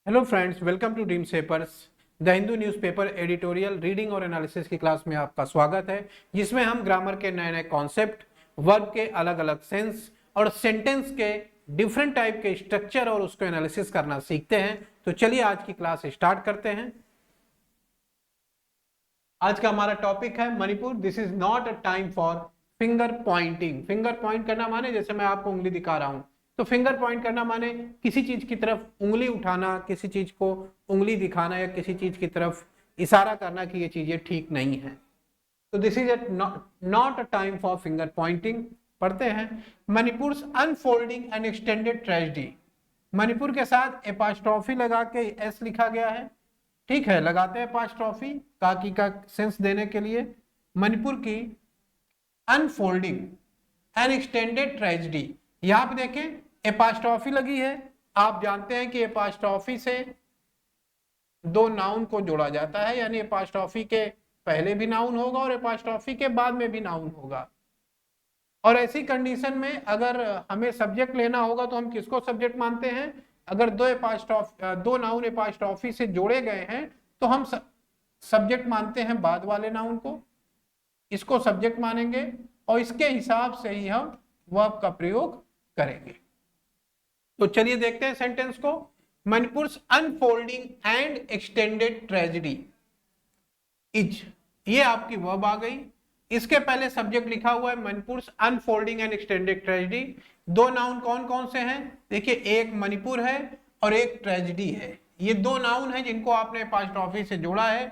Hello friends, welcome to Dream Shapers. The Hindu newspaper editorial reading और analysis की class में आपका स्वागत है, जिसमें हम ग्रामर के नए नए कॉन्सेप्ट, वर्ब के अलग अलग सेंस और सेंटेंस के डिफरेंट टाइप के स्ट्रक्चर और उसको एनालिसिस करना सीखते हैं। तो चलिए आज की क्लास स्टार्ट करते हैं। आज का हमारा टॉपिक है Manipur. This is not a time for finger Poynting. Finger point करना माने जैसे मैं आपको उंगली दिखा रहा हूं, तो फिंगर पॉइंट करना माने किसी चीज की तरफ उंगली उठाना, किसी चीज को उंगली दिखाना या किसी चीज की तरफ इशारा करना कि ये चीजें ठीक नहीं है। तो this is not a time for finger Poynting. पढ़ते हैं। Manipur unfolding and extended tragedy. Manipur के साथ एपास्ट्रॉफी लगा के एस लिखा गया है। ठीक है, लगाते हैं एपास्ट्रॉफी काकी का सेंस देने के लिए। मणिपुर की अनफोल्डिंग एंड एक्सटेंडेड ट्रेजेडी, यहां पे देखें एपास्ट्रॉफी लगी है। आप जानते हैं कि एपास्ट्रॉफी से दो नाउन को जोड़ा जाता है, यानी एपास्ट्रॉफी के पहले भी नाउन होगा और एपास्ट्रॉफी के बाद में भी नाउन होगा। और ऐसी कंडीशन में अगर हमें सब्जेक्ट लेना होगा तो हम किसको सब्जेक्ट मानते हैं? अगर दो नाउन एपास्ट्रॉफी से जोड़े गए हैं तो हम सब्जेक्ट मानते हैं बाद वाले नाउन को, इसको सब्जेक्ट मानेंगे और इसके हिसाब से ही हम वर्ब का प्रयोग करेंगे। तो चलिए देखते हैं सेंटेंस को। Manipur unfolding and extended tragedy is, ये आपकी वर्ब आ गई। इसके पहले सब्जेक्ट लिखा हुआ है Manipur unfolding and extended tragedy. दो नाउन कौन कौन से हैं? देखिए, एक मणिपुर है और एक ट्रेजेडी है। ये दो नाउन है जिनको आपने एपॉस्ट्रोफी से जोड़ा है।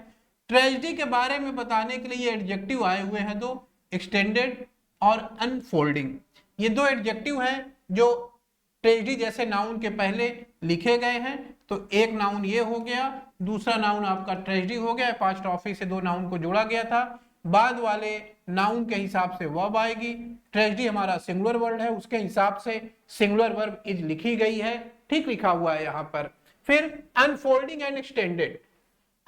ट्रेजेडी के बारे में बताने के लिए ये एडजेक्टिव आए हुए हैं दो, एक्सटेंडेड और अनफोल्डिंग। ये दो एडजेक्टिव हैं जो ट्रेजेडी जैसे नाउन के पहले लिखे गए हैं। तो एक नाउन ये हो गया, दूसरा नाउन आपका ट्रेजेडी हो गया। एपॉस्ट्रोफी से दो नाउन को जोड़ा गया था। बाद वाले नाउन के हिसाब से वर्ब आएगी। ट्रेजेडी हमारा सिंगुलर वर्ड है, उसके हिसाब से सिंगुलर वर्ब इज लिखी गई है। ठीक लिखा हुआ है यहां पर। फिर अनफोल्डिंग एंड एक्सटेंडेड।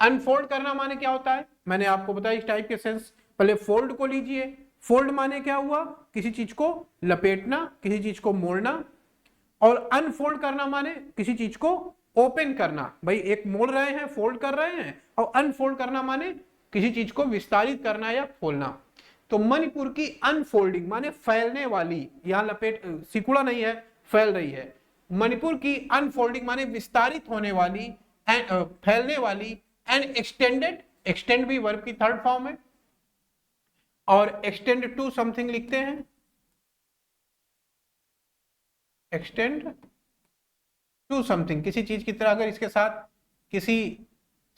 अनफोल्ड करना माने क्या होता है? मैंने आपको बताया इस टाइप के सेंस। पहले फोल्ड को लीजिए। फोल्ड माने क्या हुआ? किसी चीज को लपेटना, किसी चीज को मोड़ना। और अनफोल्ड करना माने किसी चीज को ओपन करना। भाई एक मोड़ रहे हैं, फोल्ड कर रहे हैं। और अनफोल्ड करना माने किसी चीज को विस्तारित करना या खोलना। तो मणिपुर की अनफोल्डिंग माने फैलने वाली, यहां लपेट सिकुड़ा नहीं है, फैल रही है। मणिपुर की अनफोल्डिंग माने विस्तारित होने वाली, फैलने वाली। एंड एक्सटेंडेड, एक्सटेंड भी वर्ब की थर्ड फॉर्म है। और एक्सटेंड टू समथिंग लिखते हैं, एक्सटेंड टू समथिंग, किसी चीज की तरह अगर इसके साथ किसी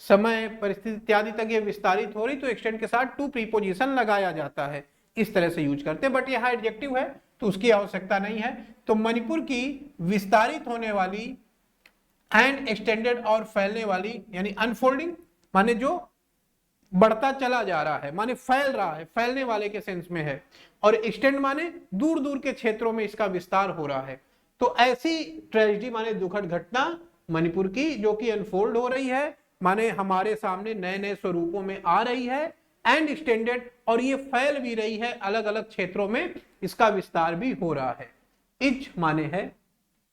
समय, परिस्थिति इत्यादि तक ये विस्तारित हो रही तो एक्सटेंड के साथ टू प्रीपोजिशन लगाया जाता है। इस तरह से यूज करते हैं, बट यहां एडजेक्टिव है तो उसकी आवश्यकता नहीं है। तो मणिपुर की विस्तारित होने वाली एंड एक्सटेंडेड और फैलने वाली, यानी अनफोल्डिंग माने जो बढ़ता चला जा रहा है, माने फैल रहा है, फैलने वाले के सेंस में है। और एक्सटेंड माने दूर दूर के क्षेत्रों में इसका विस्तार हो रहा है। तो ऐसी ट्रेजेडी माने दुखद घटना मणिपुर की, जो कि अनफोल्ड हो रही है, माने हमारे सामने नए नए स्वरूपों में आ रही है। एंड एक्सटेंडेड, और ये फैल भी रही है, अलग अलग क्षेत्रों में इसका विस्तार भी हो रहा है। इज माने है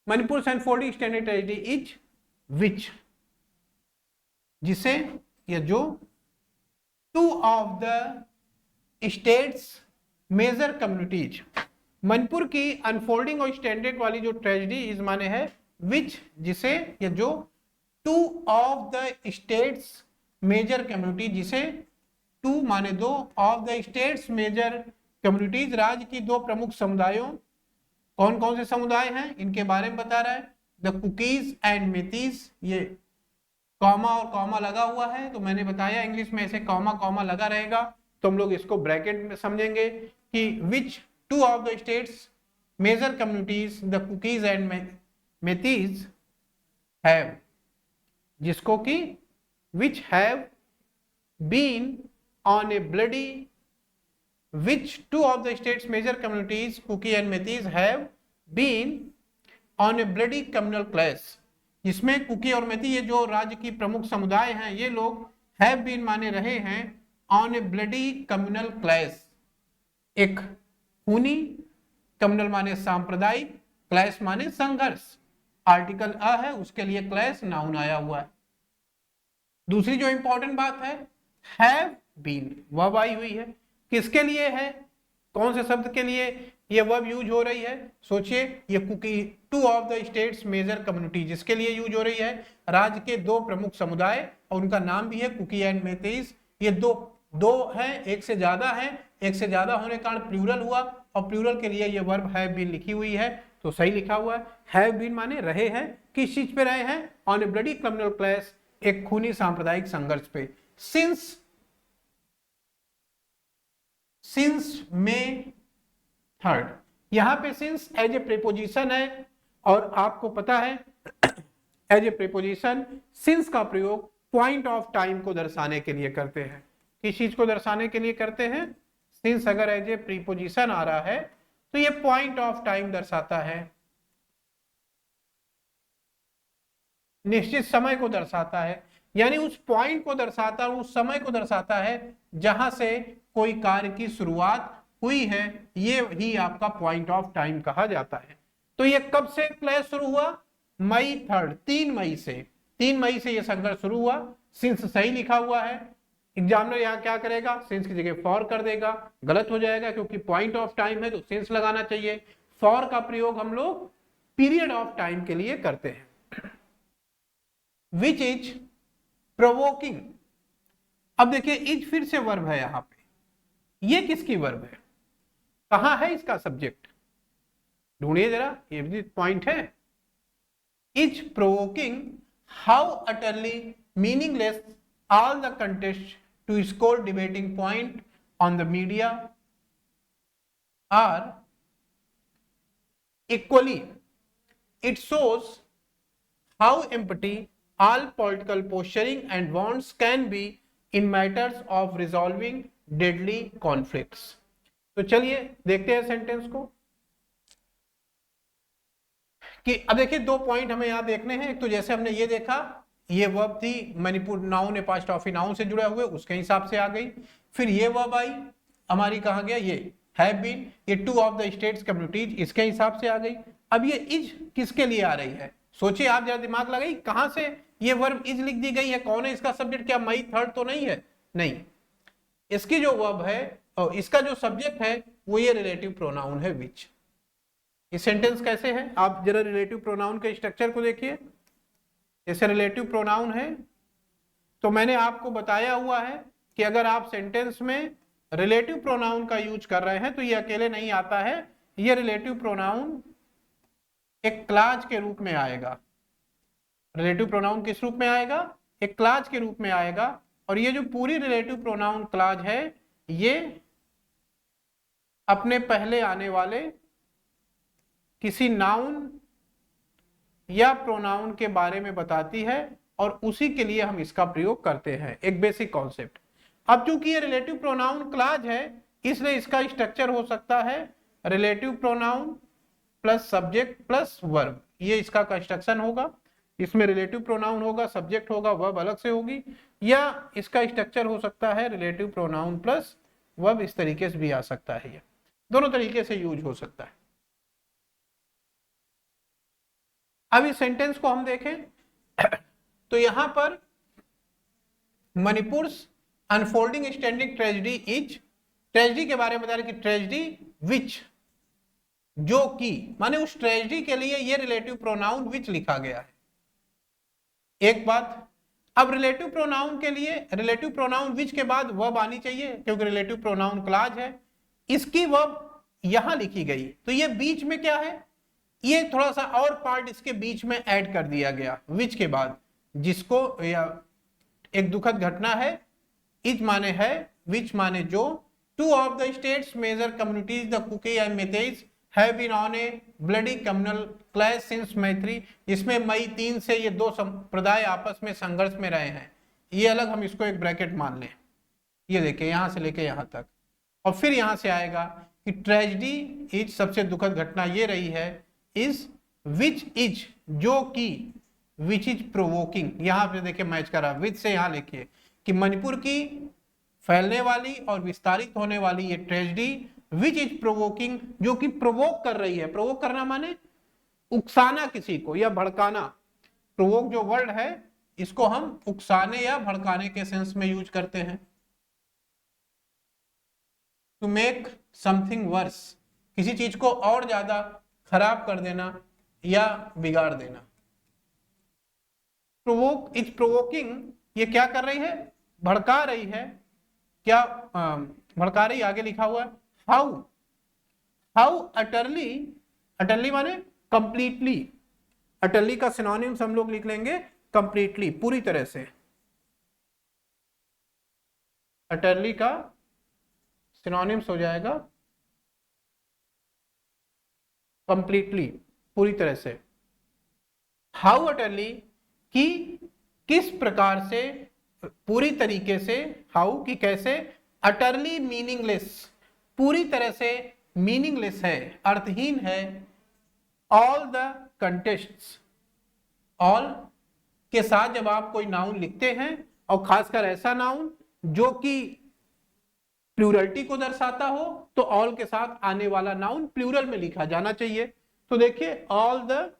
Manipur unfolding extended tragedy is which, जिसे या जो two of the state's major communities. Manipur की अनफोल्डिंग और एक्सटेंडेड वाली जो ट्रेजेडी इस माने है विच, जिसे या जो two of the state's major community, जिसे टू माने दो, of the state's major communities, राज्य की दो प्रमुख समुदायों। कौन कौन से समुदाय हैं इनके बारे में बता रहा है। द कुकीज एंड मेतीज, ये कॉमा और कॉमा लगा हुआ है, तो मैंने बताया इंग्लिश में ऐसे कॉमा कॉमा लगा रहेगा तो हम लोग इसको ब्रैकेट में समझेंगे कि which two of the state's major communities the Kukis and Meiteis have, जिसको कि which have been on a bloody, which two of the state's major communities Kuki and Meiteis have been on a bloody communal clash, जिसमें कुकी और मेती ये जो राज्य की प्रमुख समुदाय हैं, ये लोग हैव बीन माने रहे हैं on a bloody communal clash, एक खूनी, कम्युनल माने सांप्रदायिक, क्लैश माने संघर्ष, आर्टिकल अ है उसके लिए क्लैश नाउन आया हुआ है। दूसरी जो इंपॉर्टेंट बात है, हैव बीन वर्ब आई हुई है, किसके लिए है, कौन से शब्द के लिए ये वर्ब यूज हो रही है? सोचिए, ये Kuki two of the state's major community, जिसके लिए यूज हो रही है, राज्य के दो प्रमुख समुदाय, और उनका नाम भी है कुकी एंड मेतेइस। ये दो दो है, एक से ज्यादा है, एक से ज्यादा होने के कारण प्लूरल हुआ, और प्लूरल के लिए ये वर्ब हैव बीन लिखी हुई है, तो सही लिखा हुआ है। हैव बीन माने रहे हैं, किस चीज पे रहे हैं? On a bloody communal clash, एक खूनी सांप्रदायिक संघर्ष पे। सिंस में थर्ड, यहां पे सिंस एज ए प्रीपोजिशन है, और आपको पता है एज ए प्रीपोजिशन सिंस का प्रयोग पॉइंट ऑफ टाइम को दर्शाने के लिए करते हैं। किस चीज को दर्शाने के लिए करते हैं? सिंस अगर एज ए प्रीपोजिशन आ रहा है तो ये पॉइंट ऑफ टाइम दर्शाता है, निश्चित समय को दर्शाता है, यानी उस पॉइंट को दर्शाता है, उस समय को दर्शाता है जहां से कोई कार्य की शुरुआत हुई है, ये ही आपका पॉइंट ऑफ टाइम कहा जाता है। तो ये कब से क्लैश शुरू हुआ? मई 3, 3 मई से ये संघर्ष शुरू हुआ। सिंस सही लिखा हुआ है, एग्जामिनर यहाँ क्या करेगा? सिंस की जगह फॉर कर देगा, गलत हो जाएगा क्योंकि पॉइंट ऑफ टाइम है तो सिंस लगाना चाहिए। फॉर का प्रयोग हम लोग पीरियड ऑफ टाइम के लिए करते हैं। विच इज प्रोवोकिंग, अब देखिए इज फिर से वर्ब है यहां पे, ये किसकी वर्ब है, कहां है इसका सब्जेक्ट? ढूंढिए जरा, ये भी पॉइंट है। Is provoking how utterly meaningless all the contests to score debating point on the media are equally. It shows how empty all political posturing and wants can be in matters of resolving deadly conflicts. तो चलिए देखते हैं sentence को कि अब देखिए दो point हमें यहां देखने हैं। एक तो जैसे हमने ये देखा, ये वर्ब थी मणिपुर नाउन एपॉस्ट्रोफी नाउन से जुड़े हुए, उसके हिसाब से आ गई। फिर ये वर्ब आई हमारी, कहाँ गया ये हैव बीन, ये to of the states communities, इसके हिसाब से आ गई। अब ये इज किसके लिए आ रही है? सोचिए आप जरा, दिमाग लगाई, कहां से ये वर्ब इज लिख दी गई है, कौन है इसका सब्जेक्ट? क्या मई 3 तो नहीं है? नहीं, इसकी जो वर्ब है और इसका जो सब्जेक्ट है वो ये रिलेटिव प्रोनाउन है विच। ये सेंटेंस कैसे है, आप जरा रिलेटिव प्रोनाउन के स्ट्रक्चर को देखिए। जैसे रिलेटिव प्रोनाउन है तो मैंने आपको बताया हुआ है कि अगर आप सेंटेंस में रिलेटिव प्रोनाउन का यूज कर रहे हैं तो ये अकेले नहीं आता है, ये रिलेटिव प्रोनाउन एक क्लाज के रूप में आएगा। रिलेटिव प्रोनाउन किस रूप में आएगा? एक क्लाज के रूप में आएगा। और ये जो पूरी रिलेटिव प्रोनाउन क्लाज है ये अपने पहले आने वाले किसी नाउन या प्रोनाउन के बारे में बताती है और उसी के लिए हम इसका प्रयोग करते हैं, एक बेसिक कॉन्सेप्ट। अब चूंकि ये रिलेटिव प्रोनाउन क्लाज है इसलिए इसका स्ट्रक्चर हो सकता है relative pronoun plus subject plus verb, ये इसका कंस्ट्रक्शन होगा। इसमें रिलेटिव प्रोनाउन होगा, सब्जेक्ट होगा, वर्ब अलग से होगी, या इसका स्ट्रक्चर हो सकता है रिलेटिव प्रोनाउन प्लस वर्ब, इस तरीके से भी आ सकता है। ये दोनों तरीके से यूज हो सकता है। अब इस सेंटेंस को हम देखें तो यहां पर Manipur unfolding standing tragedy is, tragedy के बारे में बता रहे कि ट्रेजेडी विच, जो कि माने उस ट्रेजेडी के लिए ये रिलेटिव प्रोनाउन विच लिखा गया है। एक बात, अब रिलेटिव प्रोनाउन के लिए रिलेटिव प्रोनाउन विच के बाद वर्ब आनी चाहिए क्योंकि रिलेटिव प्रोनाउन क्लाज है, इसकी वर्ब यहां लिखी गई तो ये बीच में क्या है, ये थोड़ा सा और पार्ट इसके बीच में ऐड कर दिया गया विच के बाद, जिसको या एक दुखद घटना है, इज माने है, विच माने जो, two of the state's major communities the Kuki and Meiteis have been on a bloody communal clash since May 3, इसमें मई 3 से ये दो संप्रदाय आपस में संघर्ष में रहे हैं। ये अलग हम इसको एक ब्रैकेट मान लें, ये देखिए यहां से लेके यहां तक, और फिर यहां से आएगा कि ट्रेजेडी इज, सबसे दुखद घटना ये रही है, इज विच इज, जो कि, विच इज प्रोवोकिंग, यहां पे देखिए मैच करा विच से, यहां लिखिए कि मणिपुर की फैलने वाली और विस्तारित होने वाली ये ट्रेजेडी विच इज प्रोवोकिंग, जो कि प्रोवोक कर रही है। प्रोवोक करना माने उकसाना किसी को या भड़काना। प्रोवोक जो वर्ड है इसको हम उकसाने या भड़काने के सेंस में यूज करते हैं। टू मेक समथिंग वर्स, किसी चीज को और ज्यादा खराब कर देना या बिगाड़ देना। प्रोवोक इज प्रोवोकिंग, ये क्या कर रही है, भड़का रही है। क्या भड़का रही, आगे लिखा हुआ है हाउ, हाउ अटरली, अटरली माने कंप्लीटली, अटरली का सिनोनिम्स हम लोग लिख लेंगे कंप्लीटली, पूरी तरह से। अटरली का सिनोनिम्स हो जाएगा कंप्लीटली, पूरी तरह से। हाउ अटरली, कि किस प्रकार से, पूरी तरीके से, हाउ कि कैसे, अटरली मीनिंगलेस, पूरी तरह से मीनिंगलेस है, अर्थहीन है। ऑल द कंटेस्ट्स, ऑल के साथ जब आप कोई नाउन लिखते हैं और खासकर ऐसा नाउन जो कि प्लूरलिटी को दर्शाता हो, तो ऑल के साथ आने वाला नाउन प्लूरल में लिखा जाना चाहिए। तो देखिए ऑल द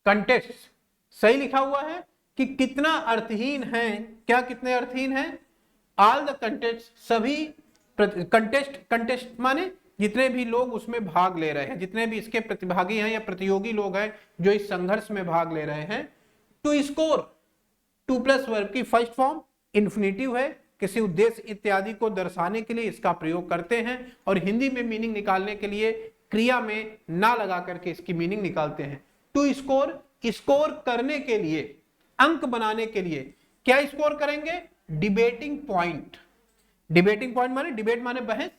कंटेस्ट्स, सही लिखा हुआ है कि कितना अर्थहीन है, क्या कितने अर्थहीन है, ऑल द कंटेस्ट, सभी कंटेस्ट, कंटेस्ट माने जितने भी लोग उसमें भाग ले रहे हैं, जितने भी इसके प्रतिभागी हैं या प्रतियोगी लोग हैं जो इस संघर्ष में भाग ले रहे हैं। To score, to plus verb की फर्स्ट फॉर्म इन्फिनिटिव है, किसी उद्देश्य इत्यादि को दर्शाने के लिए इसका प्रयोग करते हैं, और हिंदी में मीनिंग निकालने के लिए क्रिया में ना लगा करके इसकी मीनिंग निकालते हैं। टू स्कोर, स्कोर करने के लिए, अंक बनाने के लिए, क्या स्कोर करेंगे, डिबेटिंग पॉइंट। डिबेटिंग पॉइंट माने, डिबेट माने बहस,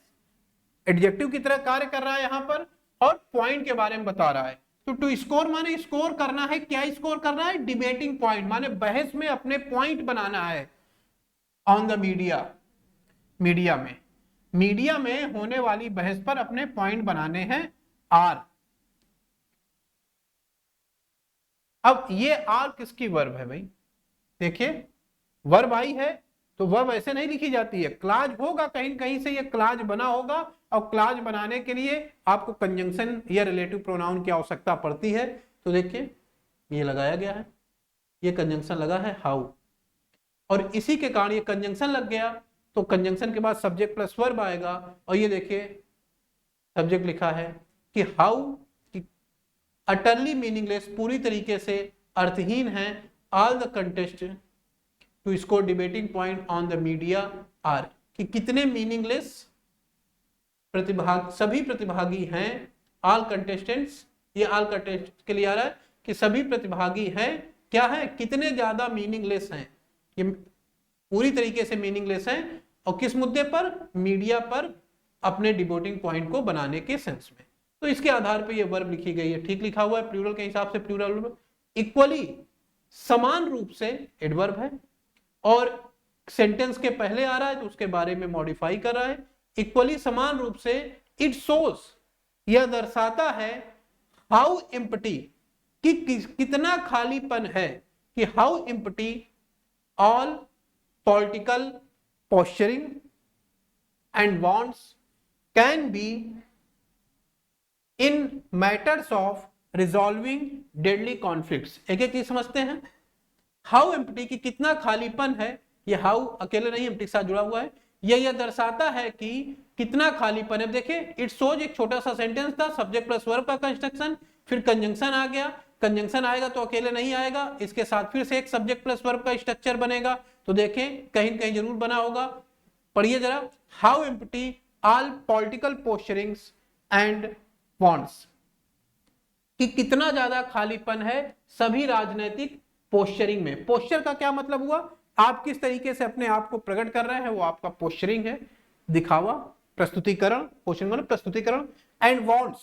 एडजेक्टिव की तरह कार्य कर रहा है यहां पर, और पॉइंट के बारे में बता रहा है। तो टू स्कोर माने स्कोर करना है, क्या स्कोर करना है, डिबेटिंग पॉइंट माने बहस में अपने पॉइंट बनाना है। ऑन द मीडिया, मीडिया में, मीडिया में होने वाली बहस पर अपने पॉइंट बनाने हैं। आर, अब ये आर किसकी वर्ब है भाई, देखिए वर्ब आई है तो वर्ब ऐसे नहीं लिखी जाती है, क्लाज होगा कहीं कहीं से, ये क्लाज बना होगा, और क्लाज बनाने के लिए आपको कंजंक्शन या रिलेटिव प्रोनाउन की आवश्यकता पड़ती है। तो देखिए ये लगाया गया है, ये कंजंक्शन लगा है हाउ, और इसी के कारण ये कंजंक्शन लग गया, तो कंजंक्शन के बाद सब्जेक्ट प्लस वर्ब आएगा, और ये देखिए सब्जेक्ट लिखा है कि हाउ, अटरली मीनिंगलेस, पूरी तरीके से अर्थहीन है, all the contest to score debating point on the media are, कि कितने मीनिंगलेस प्रतिभाग, सभी प्रतिभागी हैं, ऑल कंटेस्टेंट्स, ये ऑल कंटेस्ट के लिए आ रहा है कि सभी प्रतिभागी हैं, क्या है, कितने ज्यादा मीनिंगलेस हैं, ये पूरी तरीके से मीनिंगलेस हैं, और किस मुद्दे पर, मीडिया पर अपने डिबेटिंग पॉइंट को बनाने के सेंस में। तो इसके आधार पर यह वर्ब लिखी गई है, ठीक लिखा हुआ है, प्लूरल के हिसाब से प्लूरल, इक्वली, समान रूप से एडवर्ब है, और सेंटेंस के पहले आ रहा है तो उसके बारे में मॉडिफाई कर रहा है, इक्वली समान रूप से। इट शोज, यह दर्शाता है, हाउ एम्प्टी, कि कितना खालीपन है, कि how empty all political posturing and wants can be in matters of resolving deadly conflicts. एक एक चीज समझते हैं, हाउ एम्प्टी, की कितना खालीपन है, ये हाउ अकेले नहीं एम्प्टी के साथ जुड़ा हुआ है, यह दर्शाता है कि कितना खालीपन है। देखिए इट शोज एक छोटा सा सेंटेंस था, सब्जेक्ट प्लस वर्ब का कंस्ट्रक्शन, फिर कंजंक्शन आ गया, कंजंक्शन आएगा तो अकेले नहीं आएगा, इसके साथ फिर से एक सब्जेक्ट प्लस वर्ब का स्ट्रक्चर बनेगा, तो देखें कहीं कहीं जरूर बना होगा, पढ़िए जरा, how empty all political posturings and wants, कि कितना ज्यादा खालीपन है सभी राजनीतिक पोस्चरिंग में। पोस्चर का क्या मतलब हुआ, आप किस तरीके से अपने आप को प्रकट कर रहे हैं, वो आपका पोस्चरिंग है, दिखावा, प्रस्तुतिकरण, पोस्चरिंग मतलब प्रस्तुतिकरण, एंड वांट्स,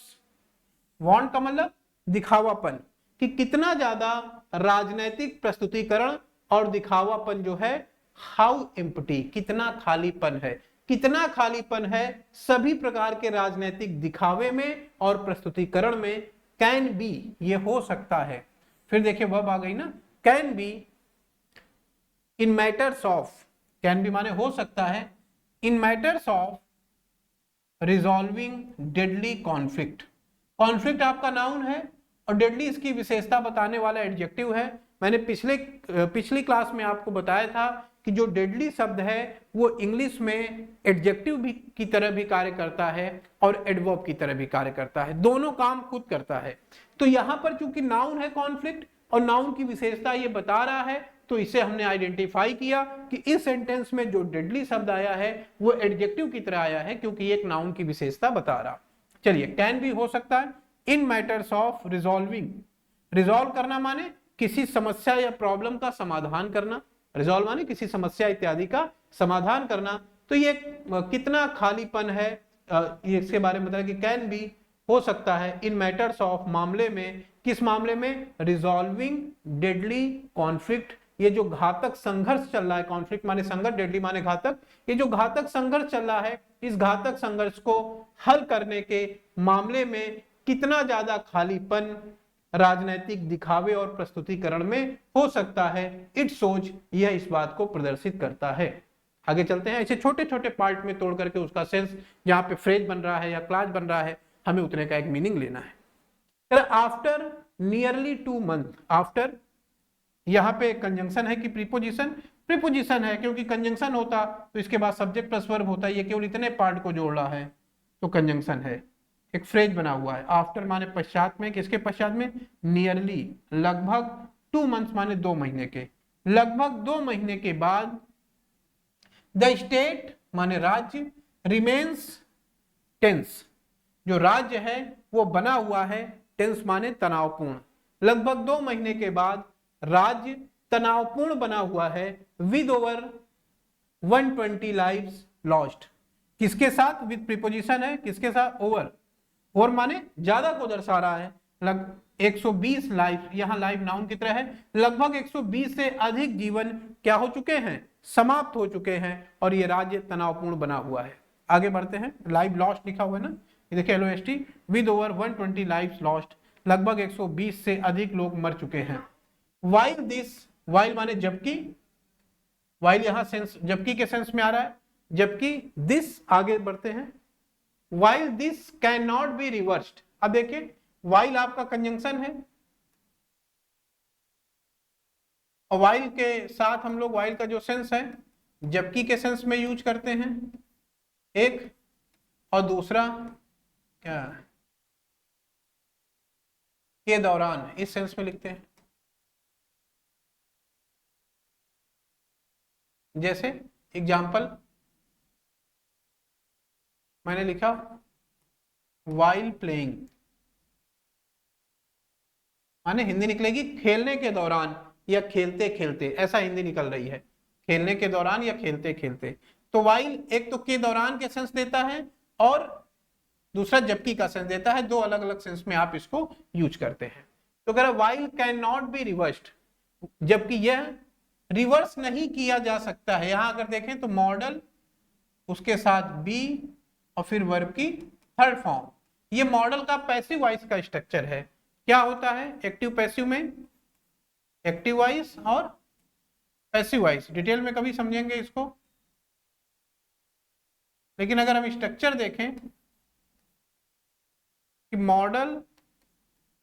वांट का मतलब दिखावापन, कि कितना ज्यादा राजनीतिक प्रस्तुतिकरण और दिखावापन जो है, हाउ एम्प्टी, कितना खालीपन है, कितना खालीपन है सभी प्रकार के राजनीतिक दिखावे में और प्रस्तुतिकरण में। कैन बी, ये हो सकता है, फिर देखिए वर्ब आ गई ना, can be in matters of, can be माने हो सकता है, in matters of resolving deadly conflict, conflict आपका नाउन है और डेडली इसकी विशेषता बताने वाला एडजेक्टिव है। मैंने पिछली क्लास में आपको बताया था कि जो डेडली शब्द है वो इंग्लिश में एडजेक्टिव भी की तरह भी कार्य करता है और एडवर्ब की तरह भी कार्य करता है, दोनों काम खुद करता है। तो यहां पर चूंकि नाउन है कॉन्फ्लिक्ट और नाउन की विशेषता ये बता रहा है, तो इसे हमने आइडेंटिफाई किया कि इस सेंटेंस में जो डेडली शब्द आया है वो एडजेक्टिव की तरह आया है क्योंकि एक नाउन की विशेषता बता रहा। चलिए, कैन भी हो सकता है in matters of resolving. Resolve करना माने किसी समस्या या प्रॉब्लम का समाधान करना, रिजॉल्व माने किसी समस्या इत्यादि का समाधान करना। तो ये कितना खालीपन है इसके बारे में बताया कि कैन भी हो सकता है इन मैटर्स ऑफ, मामले में, किस मामले में, रिजॉल्विंग डेडली कॉन्फ्लिक्ट। ये जो घातक संघर्ष चल रहा है, कॉन्फ्लिक्ट माने संघर्ष, डेडली माने घातक, ये जो घातक संघर्ष चल रहा है इस घातक संघर्ष को हल करने के मामले में कितना ज्यादा खालीपन राजनैतिक दिखावे और प्रस्तुतिकरण में हो सकता है। इट शोज, यह इस बात को प्रदर्शित करता है। आगे चलते हैं, ऐसे छोटे छोटे पार्ट में तोड़ करके उसका सेंस, जहां पे फ्रेज बन रहा है या क्लास बन रहा है, हमें उतने का एक मीनिंग लेना है। आफ्टर नियरली 2 मंथ, आफ्टर यहां पे कंजंक्शन है कि प्रीपोजिशन, प्रीपोजिशन है क्योंकि कंजंक्शन होता तो इसके बाद सब्जेक्ट प्लस वर्ब होता, ये केवल इतने पार्ट को जोड़ रहा है तो कंजंक्शन है। एक फ्रेज बना हुआ है, आफ्टर माने पश्चात में, किसके पश्चात में, नियरली लगभग, 2 मंथ्स माने 2 महीने के, लगभग 2 महीने के बाद, द स्टेट माने राज्य, रिमेन्स टेंस, जो राज्य है वो बना हुआ है, टेंस माने तनावपूर्ण, लगभग 2 महीने के बाद राज्य तनावपूर्ण बना हुआ है, विद ओवर 120 लाइव्स लॉस्ट, किसके साथ, विद प्रीपोजिशन है, किसके साथ, ओवर, ओवर माने ज्यादा को दर्शा रहा है, 120 लाइफ, यहां लाइफ नाउन की तरह है, लगभग 120 से अधिक जीवन क्या हो चुके हैं, समाप्त हो चुके हैं और ये राज्य तनावपूर्ण बना हुआ है। आगे बढ़ते हैं, लाइव लॉस्ट लिखा हुआ है ना, ये देखिए LOST, with over 120 lives lost, लगभग 120 से अधिक लोग मर चुके हैं। वाइल दिस, वाइल माने जबकि, वाइल यहां सेंस जबकि के सेंस में आ रहा है, जबकि दिस, आगे बढ़ते हैं, while this can not be reversed. अब देखिए वाइल आपका कंजंक्शन है और वाइल के साथ हम लोग वाइल का जो सेंस है जबकि के सेंस में यूज करते हैं एक, और दूसरा क्या के दौरान, इस सेंस में लिखते हैं। जैसे एग्जाम्पल मैंने लिखा वाइल प्लेइंग, माने हिंदी निकलेगी खेलने के दौरान या खेलते खेलते, ऐसा हिंदी निकल रही है, खेलने के दौरान या खेलते खेलते। तो वाइल एक तो के दौरान के सेंस देता है और दूसरा जबकि का सेंस देता है, दो अलग अलग सेंस में आप इसको यूज करते हैं। तो कह रहा while can not be reversed, जबकि यह रिवर्स नहीं किया जा सकता है। यहां अगर देखें तो मॉडल, उसके साथ बी और फिर वर्ब की थर्ड फॉर्म, ये मॉडल का पैसिव वॉइस का स्ट्रक्चर है। क्या होता है एक्टिव पैसिव में, एक्टिव वॉइस और पैसिव वॉइस, डिटेल में कभी समझेंगे इसको, लेकिन अगर हम स्ट्रक्चर देखें कि मॉडल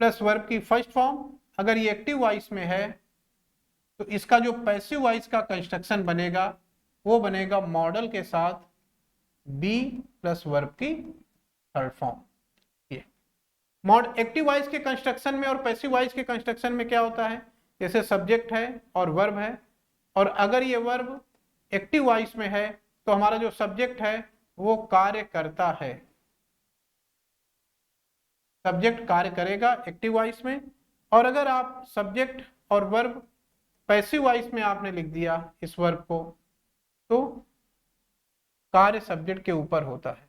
प्लस वर्ब की फर्स्ट फॉर्म अगर ये एक्टिव वॉइस में है तो इसका जो पैसिव वॉइस का कंस्ट्रक्शन बनेगा वो बनेगा मॉडल के साथ बी प्लस वर्ब की थर्ड फॉर्म। ये एक्टिव वॉइस के कंस्ट्रक्शन में और पैसिव वॉइस के कंस्ट्रक्शन में क्या होता है, जैसे सब्जेक्ट है और वर्ब है, और अगर ये वर्ब एक्टिव वॉइस में है तो हमारा जो सब्जेक्ट है वो कार्य करता है, सब्जेक्ट कार्य करेगा एक्टिव वॉइस में। और अगर आप सब्जेक्ट और वर्ब पैसिव वॉइस में आपने लिख दिया इस वर्ब को तो कार्य सब्जेक्ट के ऊपर होता है।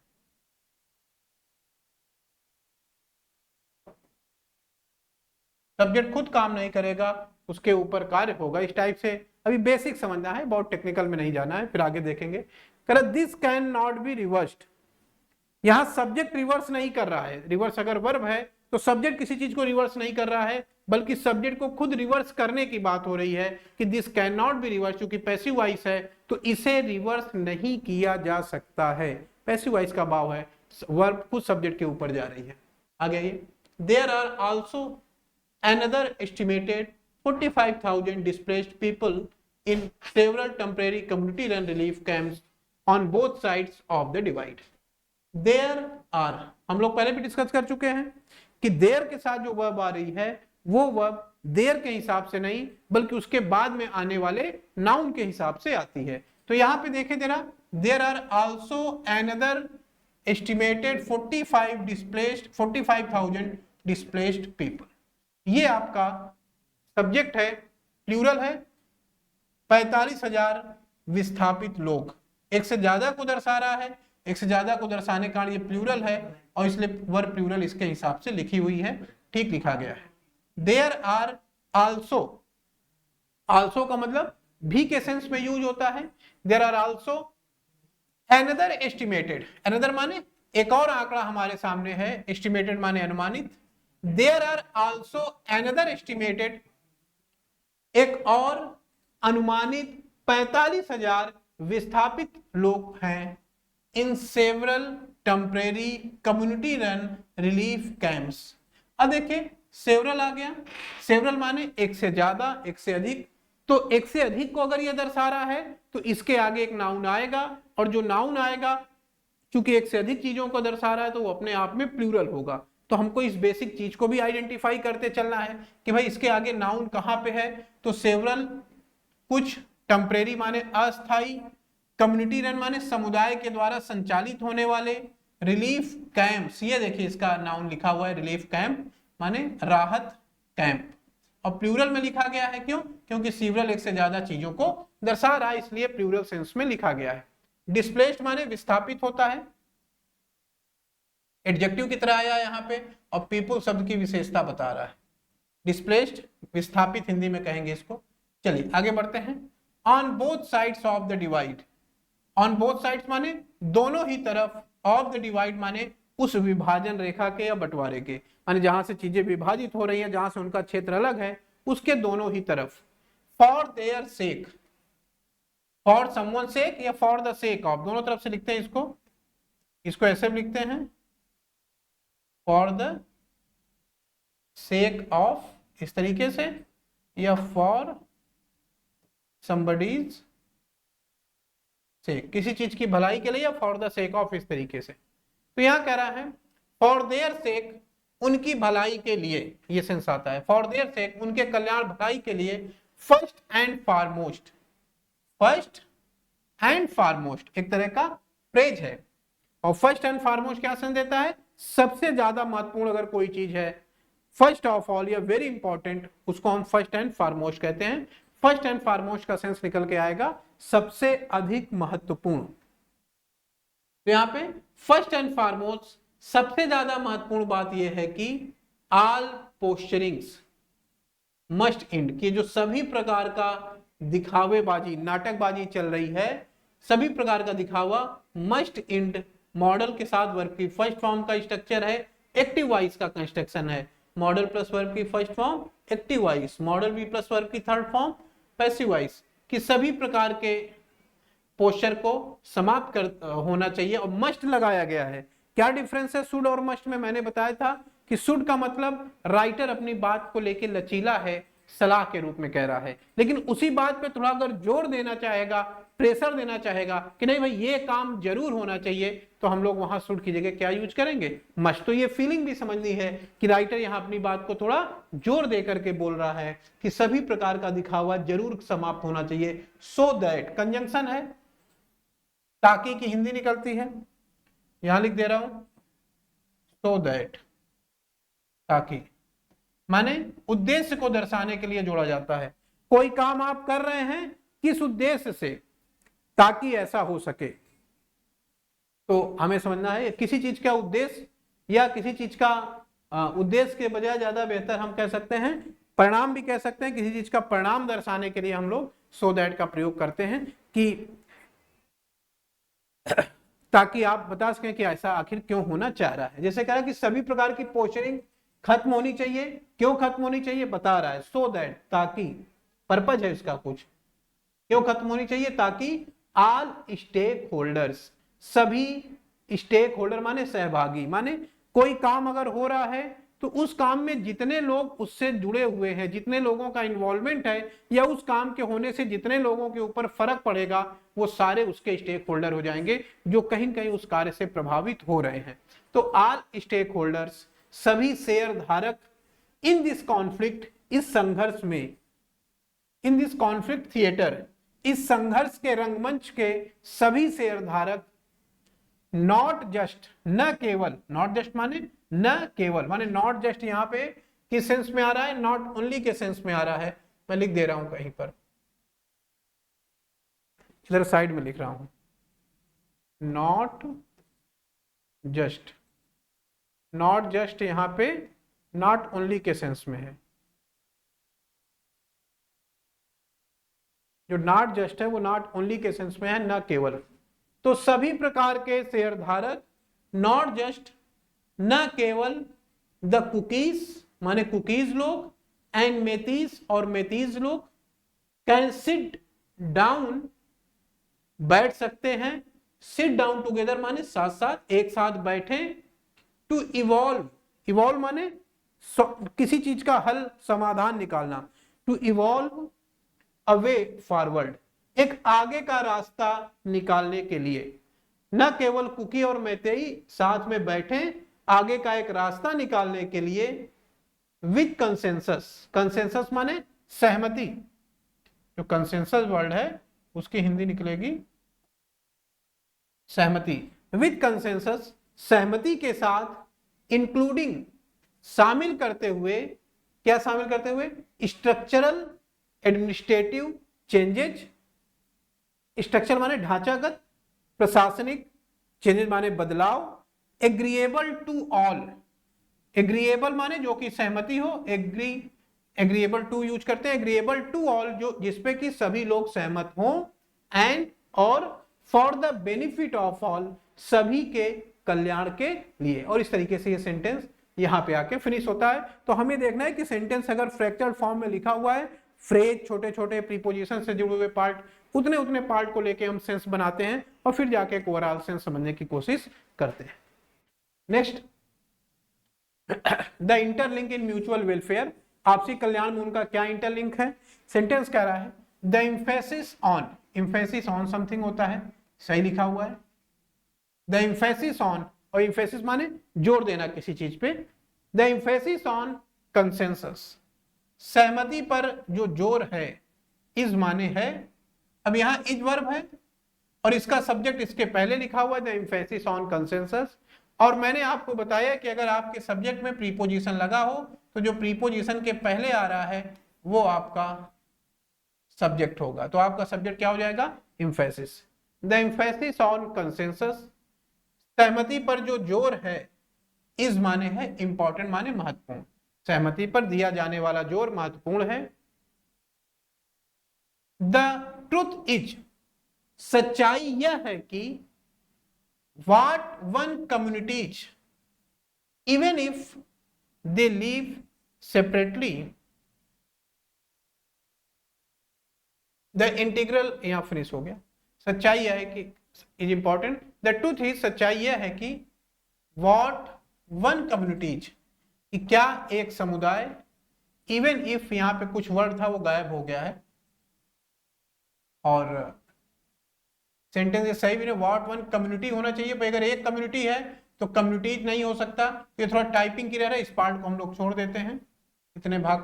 सब्जेक्ट खुद काम नहीं करेगा, उसके ऊपर कार्य होगा। इस टाइप से अभी बेसिक समझना है, बहुत टेक्निकल में नहीं जाना है, फिर आगे देखेंगे। This can not be reversed, यहां सब्जेक्ट रिवर्स नहीं कर रहा है, रिवर्स अगर वर्ब है तो सब्जेक्ट किसी चीज को रिवर्स नहीं कर रहा है बल्कि सब्जेक्ट को खुद रिवर्स करने की बात हो रही है कि this can not be reverse, क्योंकि पैसिव वॉइस है तो इसे रिवर्स नहीं किया जा सकता है। पैसिव वॉइस का भाव है वर्ब खुद सब्जेक्ट के ऊपर जा रही है। आगे आइए, there are also another estimated 45,000 displaced people in several temporary community run relief camps on both sides of the divide. There are, हम लोग पहले भी डिस्कस कर चुके हैं कि देयर के साथ जो वर्ब आ रही है वो वर्ब देयर के हिसाब से नहीं बल्कि उसके बाद में आने वाले नाउन के हिसाब से आती है। तो यहां पे देखे जरा, there are also another estimated 45,000 displaced people. ये आपका सब्जेक्ट है, प्लूरल है, 45,000 विस्थापित लोग, एक से ज्यादा को दर्शा रहा है, एक से ज्यादा को दर्शाने का कारण ये प्लूरल है और इसलिए वर्ब प्लूरल इसके हिसाब से लिखी हुई है, ठीक लिखा गया है। देयर आर आल्सो, आल्सो का मतलब भी के सेंस में यूज होता है। There are also another estimated, another माने एक और आंकड़ा हमारे सामने है, एस्टिमेटेड माने अनुमानित। There are also another estimated, एक और अनुमानित 45,000 विस्थापित लोग हैं in several temporary community run relief camps. अब देखिए सेवरल आ गया, सेवरल माने एक से ज्यादा, एक से अधिक, तो एक से अधिक को अगर यह दर्शा रहा है तो इसके आगे एक नाउन आएगा और जो नाउन आएगा चूंकि एक से अधिक चीजों को दर्शा रहा है तो वो अपने आप में प्लूरल होगा। तो हमको इस बेसिक चीज को भी आइडेंटिफाई करते चलना है कि भाई इसके आगे नाउन कहां पे है। तो सेवरल कुछ, टेम्परेरी माने अस्थाई, कम्युनिटी रन माने समुदाय के द्वारा संचालित होने वाले, रिलीफ कैंप्स, ये देखिए इसका नाउन लिखा हुआ है रिलीफ कैंप माने राहत कैंप, और प्लूरल में लिखा गया है क्यों? क्योंकि सीवरल एक से ज्यादा चीजों को दर्शा रहा है इसलिए प्लूरल सेंस में लिखा गया है। डिस्प्लेस्ड माने विस्थापित होता है, एडजेक्टिव की तरह आया यहाँ पे, और पीपल शब्द की विशेषता बता रहा है। डिस्प्लेस्ड विस्थापित हिंदी में कहेंगे इसको। चलिए आगे बढ़ते हैं। On both sides of the divide, on both sides माने दोनों ही तरफ, ऑफ द डिवाइड माने उस विभाजन रेखा के या बंटवारे के, माने जहां से चीजें विभाजित हो रही हैं, जहां से उनका क्षेत्र अलग है, उसके दोनों ही तरफ। For their sake, for someone sake या फॉर द सेक ऑफ, दोनों तरफ से लिखते हैं इसको, इसको ऐसे भी लिखते हैं फॉर द सेक ऑफ इस तरीके से, या फॉर समबडीज सेक, किसी चीज की भलाई के लिए, या फॉर द सेक ऑफ इस तरीके से। तो यहां कह रहा है फॉर देयर सेक, उनकी भलाई के लिए, ये सेंस आता है, फॉर देयर सेक उनके कल्याण भलाई के लिए, first and foremost, first and foremost एक तरह का प्रेज है, और फर्स्ट एंड फॉरमोस्ट क्या सेंस देता है? सबसे ज्यादा महत्वपूर्ण अगर कोई चीज है, फर्स्ट ऑफ ऑल या वेरी इंपॉर्टेंट, उसको हम फर्स्ट एंड फॉरमोस्ट कहते हैं। फर्स्ट एंड फॉरमोस्ट का सेंस निकल के आएगा सबसे अधिक महत्वपूर्ण। तो यहां पे फर्स्ट एंड फॉरमोस्ट सबसे ज्यादा महत्वपूर्ण बात यह है कि ऑल पोस्चरिंग्स मस्ट एंड, कि जो सभी प्रकार का दिखावेबाजी, नाटकबाजी चल रही है, सभी प्रकार का दिखावा मस्ट एंड मॉडल के साथ वर्ब की फर्स्ट फॉर्म का स्ट्रक्चर है, एक्टिव वॉइस का कंस्ट्रक्शन है। मॉडल प्लस वर्ब की first form active voice, modal be plus verb की थर्ड फॉर्म पैसिव वॉइस, कि सभी प्रकार के पोस्चर को समाप्त कर होना चाहिए और मस्ट लगाया गया है। क्या डिफरेंस है शुड और मस्ट में? मैंने बताया था कि शुड का मतलब राइटर अपनी बात को लेकर लचीला है, सलाह के रूप में कह रहा है, लेकिन उसी बात पे थोड़ा अगर जोर देना चाहेगा, प्रेशर देना चाहेगा कि नहीं भाई ये काम जरूर होना चाहिए, तो हम लोग वहां शुड की जगह क्या यूज करेंगे? मस्ट। तो ये फीलिंग भी समझनी है कि राइटर यहाँ अपनी बात को थोड़ा जोर दे करके बोल रहा है कि सभी प्रकार का दिखावा जरूर समाप्त होना चाहिए। सो दैट कंजंक्शन है, ताकि की हिंदी निकलती है, यहां लिख दे रहा हूं सो दैट, ताकि माने उद्देश्य को दर्शाने के लिए जोड़ा जाता है। कोई काम आप कर रहे हैं किस उद्देश्य से? ताकि ऐसा हो सके। तो हमें समझना है किसी चीज का उद्देश्य, या किसी चीज का उद्देश्य के बजाय ज्यादा बेहतर हम कह सकते हैं परिणाम भी कह सकते हैं। किसी चीज का परिणाम दर्शाने के लिए हम लोग सो दैट का प्रयोग करते हैं कि ताकि आप बता सकें कि ऐसा आखिर क्यों होना चाह रहा है। जैसे कह रहा है कि सभी प्रकार की पोस्चरिंग खत्म होनी चाहिए। क्यों खत्म होनी चाहिए बता रहा है, सो दैट, ताकि, पर्पज है इसका कुछ, क्यों खत्म होनी चाहिए? ताकि ऑल स्टेक होल्डर्स, सभी स्टेक होल्डर माने सहभागी, माने कोई काम अगर हो रहा है तो उस काम में जितने लोग उससे जुड़े हुए हैं, जितने लोगों का इन्वॉल्वमेंट है, या उस काम के होने से जितने लोगों के ऊपर फर्क पड़ेगा, वो सारे उसके स्टेक होल्डर हो जाएंगे जो कहीं न कहीं उस कार्य से प्रभावित हो रहे हैं। तो ऑल स्टेक होल्डर्स, सभी शेयर धारक, इन दिस कॉन्फ्लिक्ट, इस संघर्ष में, इन दिस कॉन्फ्लिक्ट थिएटर, इस संघर्ष के रंगमंच के सभी शेयर धारक, नॉट जस्ट, न केवल, नॉट जस्ट माने न केवल, माने नॉट जस्ट यहां पे किस सेंस में आ रहा है, नॉट ओनली के सेंस में आ रहा है। मैं लिख दे रहा हूं कहीं पर, इधर साइड में लिख रहा हूं, नॉट जस्ट, नॉट जस्ट यहां पे नॉट ओनली के सेंस में है। जो नॉट जस्ट है वो नॉट ओनली के सेंस में है, न केवल। तो सभी प्रकार के शेयर धारक, नॉट जस्ट, न केवल, द कुकीज माने कुकीज लोग, एंड मेथीज और मेथीज लोग, कैन सिट डाउन, बैठ सकते हैं, सिट डाउन टुगेदर माने साथ साथ, एक साथ बैठे, टू इवॉल्व, इवॉल्व माने किसी चीज का हल, समाधान निकालना, to evolve a way forward, एक आगे का रास्ता निकालने के लिए। न केवल कुकी और मैतेई साथ में बैठे आगे का एक रास्ता निकालने के लिए, विथ कंसेंसस, कंसेंसस माने सहमति, जो कंसेंसस वर्ड है उसकी हिंदी निकलेगी सहमति, विथ कंसेंसस, सहमति के साथ, इंक्लूडिंग, शामिल करते हुए, क्या शामिल करते हुए, स्ट्रक्चरल एडमिनिस्ट्रेटिव चेंजेज, स्ट्रक्चर माने ढांचागत, प्रशासनिक, चेंजेज माने बदलाव, एग्रीएबल टू ऑल, एग्रीएबल माने जो कि सहमति हो, एग्रीएबल टू यूज करते हैं, एग्रीएबल टू ऑल जो जिसपे कि सभी लोग सहमत हों, एंड और for the benefit of all, सभी के कल्याण के लिए। और इस तरीके से ये सेंटेंस यहां पे आके फिनिश होता है। तो हमें देखना है कि सेंटेंस अगर फ्रैक्चर्ड फॉर्म में लिखा हुआ है, फ्रेज, छोटे छोटे प्रीपोजिशन से जुड़े हुए पार्ट, उतने उतने पार्ट को लेके हम सेंस बनाते हैं और फिर जाके एक ओवरऑल सेंस समझने की कोशिश करते हैं। Next, the interlink in mutual welfare, आपसी कल्याण में उनका क्या इंटरलिंक है। सेंटेंस कह रहा है the emphasis on, emphasis on something होता है, सही लिखा हुआ है, द एम्फेसिस ऑन, और एम्फेसिस माने जोर देना किसी चीज पे, द एम्फेसिस ऑन कंसेंसस, सहमति पर जो जोर है, इज माने है, अब यहां इज वर्ब है और इसका सब्जेक्ट इसके पहले लिखा हुआ है द एम्फेसिस ऑन कंसेंसस। और मैंने आपको बताया कि अगर आपके सब्जेक्ट में प्रीपोजिशन लगा हो तो जो प्रीपोजिशन के पहले आ रहा है वो आपका सब्जेक्ट होगा। तो आपका सब्जेक्ट क्या हो जाएगा, emphasis, the emphasis on consensus, सहमति पर जो जोर है, इज माने है इंपॉर्टेंट माने महत्वपूर्ण, सहमति पर दिया जाने वाला जोर महत्वपूर्ण है। द ट्रुथ इज, सच्चाई यह है कि what one communities, even if they live separately, the integral, यहां फिनिश हो गया। सच्चाई यह है कि, is important, the truth is, सच्चाई यह है कि what one communities, कि क्या एक समुदाय, इवन इफ यहां पे कुछ वर्ड था वो गायब हो गया है और सेंटेंस सही भी नहीं, व्हाट वन कम्युनिटी होना चाहिए, पर अगर एक कम्युनिटी है तो कम्युनिटीज नहीं हो सकता। तो ये थोड़ा टाइपिंग की रह रहा है, इस पार्ट को हम लोग छोड़ देते हैं, इतने भाग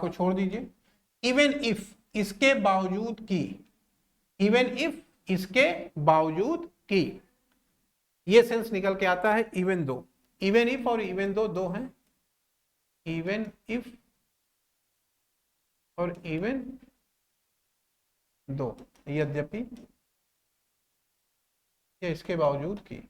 को छोड़ दीजिए। इवन इफ, इसके बावजूद की, इवन इफ इसके बावजूद की, ये सेंस निकल के आता है इवन दो, इवन इफ और इवन दो हैं, इवन इफ और इवन दो, यद्यपि या इसके बावजूद की,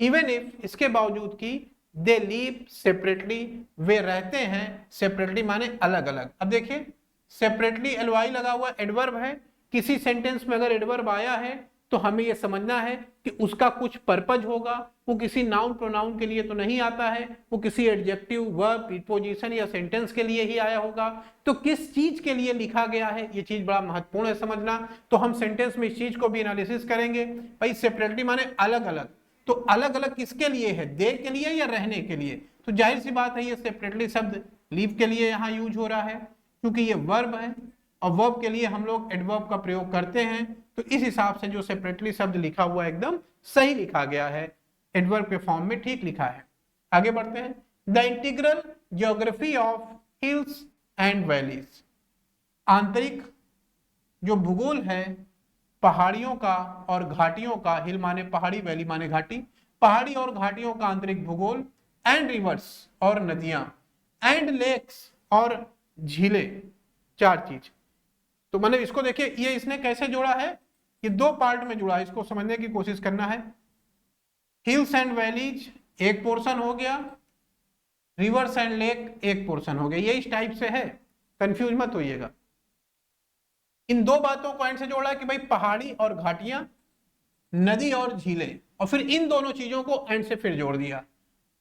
इवन इफ इसके बावजूद की, दे लीव सेपरेटली, वे रहते हैं सेपरेटली माने अलग अलग। अब देखिए सेपरेटली एलवाई लगा हुआ एडवर्ब है, किसी सेंटेंस में अगर एडवर्ब आया है तो हमें यह समझना है कि उसका कुछ पर्पज होगा, वो किसी नाउन प्रोनाउन के लिए तो नहीं आता है, वो किसी एडजेक्टिव, वर्ब, प्रीपोजिशन या सेंटेंस के लिए ही आया होगा। तो किस चीज के लिए लिखा गया है, ये चीज बड़ा महत्वपूर्ण है समझना। तो हम सेंटेंस में इस चीज को भी एनालिसिस करेंगे। भाई सेपरेटली माने अलग अलग, तो अलग अलग किसके लिए है, दे के लिए या रहने के लिए? तो जाहिर सी बात है ये सेपरेटली शब्द लीव के लिए यहाँ यूज हो रहा है, क्योंकि ये वर्ब है और वर्ब के लिए हम लोग एडवर्ब का प्रयोग करते हैं। तो इस हिसाब से जो सेपरेटली शब्द लिखा हुआ है एकदम सही लिखा गया है, एडवर्ब के फॉर्म में ठीक लिखा है। आगे बढ़ते हैं। The integral geography of hills and valleys, आंतरिक जो भूगोल है पहाड़ियों का और घाटियों का, हिल माने पहाड़ी, वैली माने घाटी, पहाड़ी और घाटियों का आंतरिक भूगोल, एंड रिवर्स और नदियां, एंड लेक्स और झीलें, चार चीज। तो मैंने इसको देखिए, ये इसने कैसे जोड़ा है, ये दो पार्ट में जुड़ा है, इसको समझने की कोशिश करना है। हिल्स एंड वैलीज एक पोर्शन हो गया, रिवर्स एंड लेक एक पोर्शन हो गया, ये इस टाइप से है, कंफ्यूज मत होइएगा। इन दो बातों को एंड से जोड़ा है कि भाई पहाड़ी और घाटियां, नदी और झीलें, और फिर इन दोनों चीजों को एंड से फिर जोड़ दिया।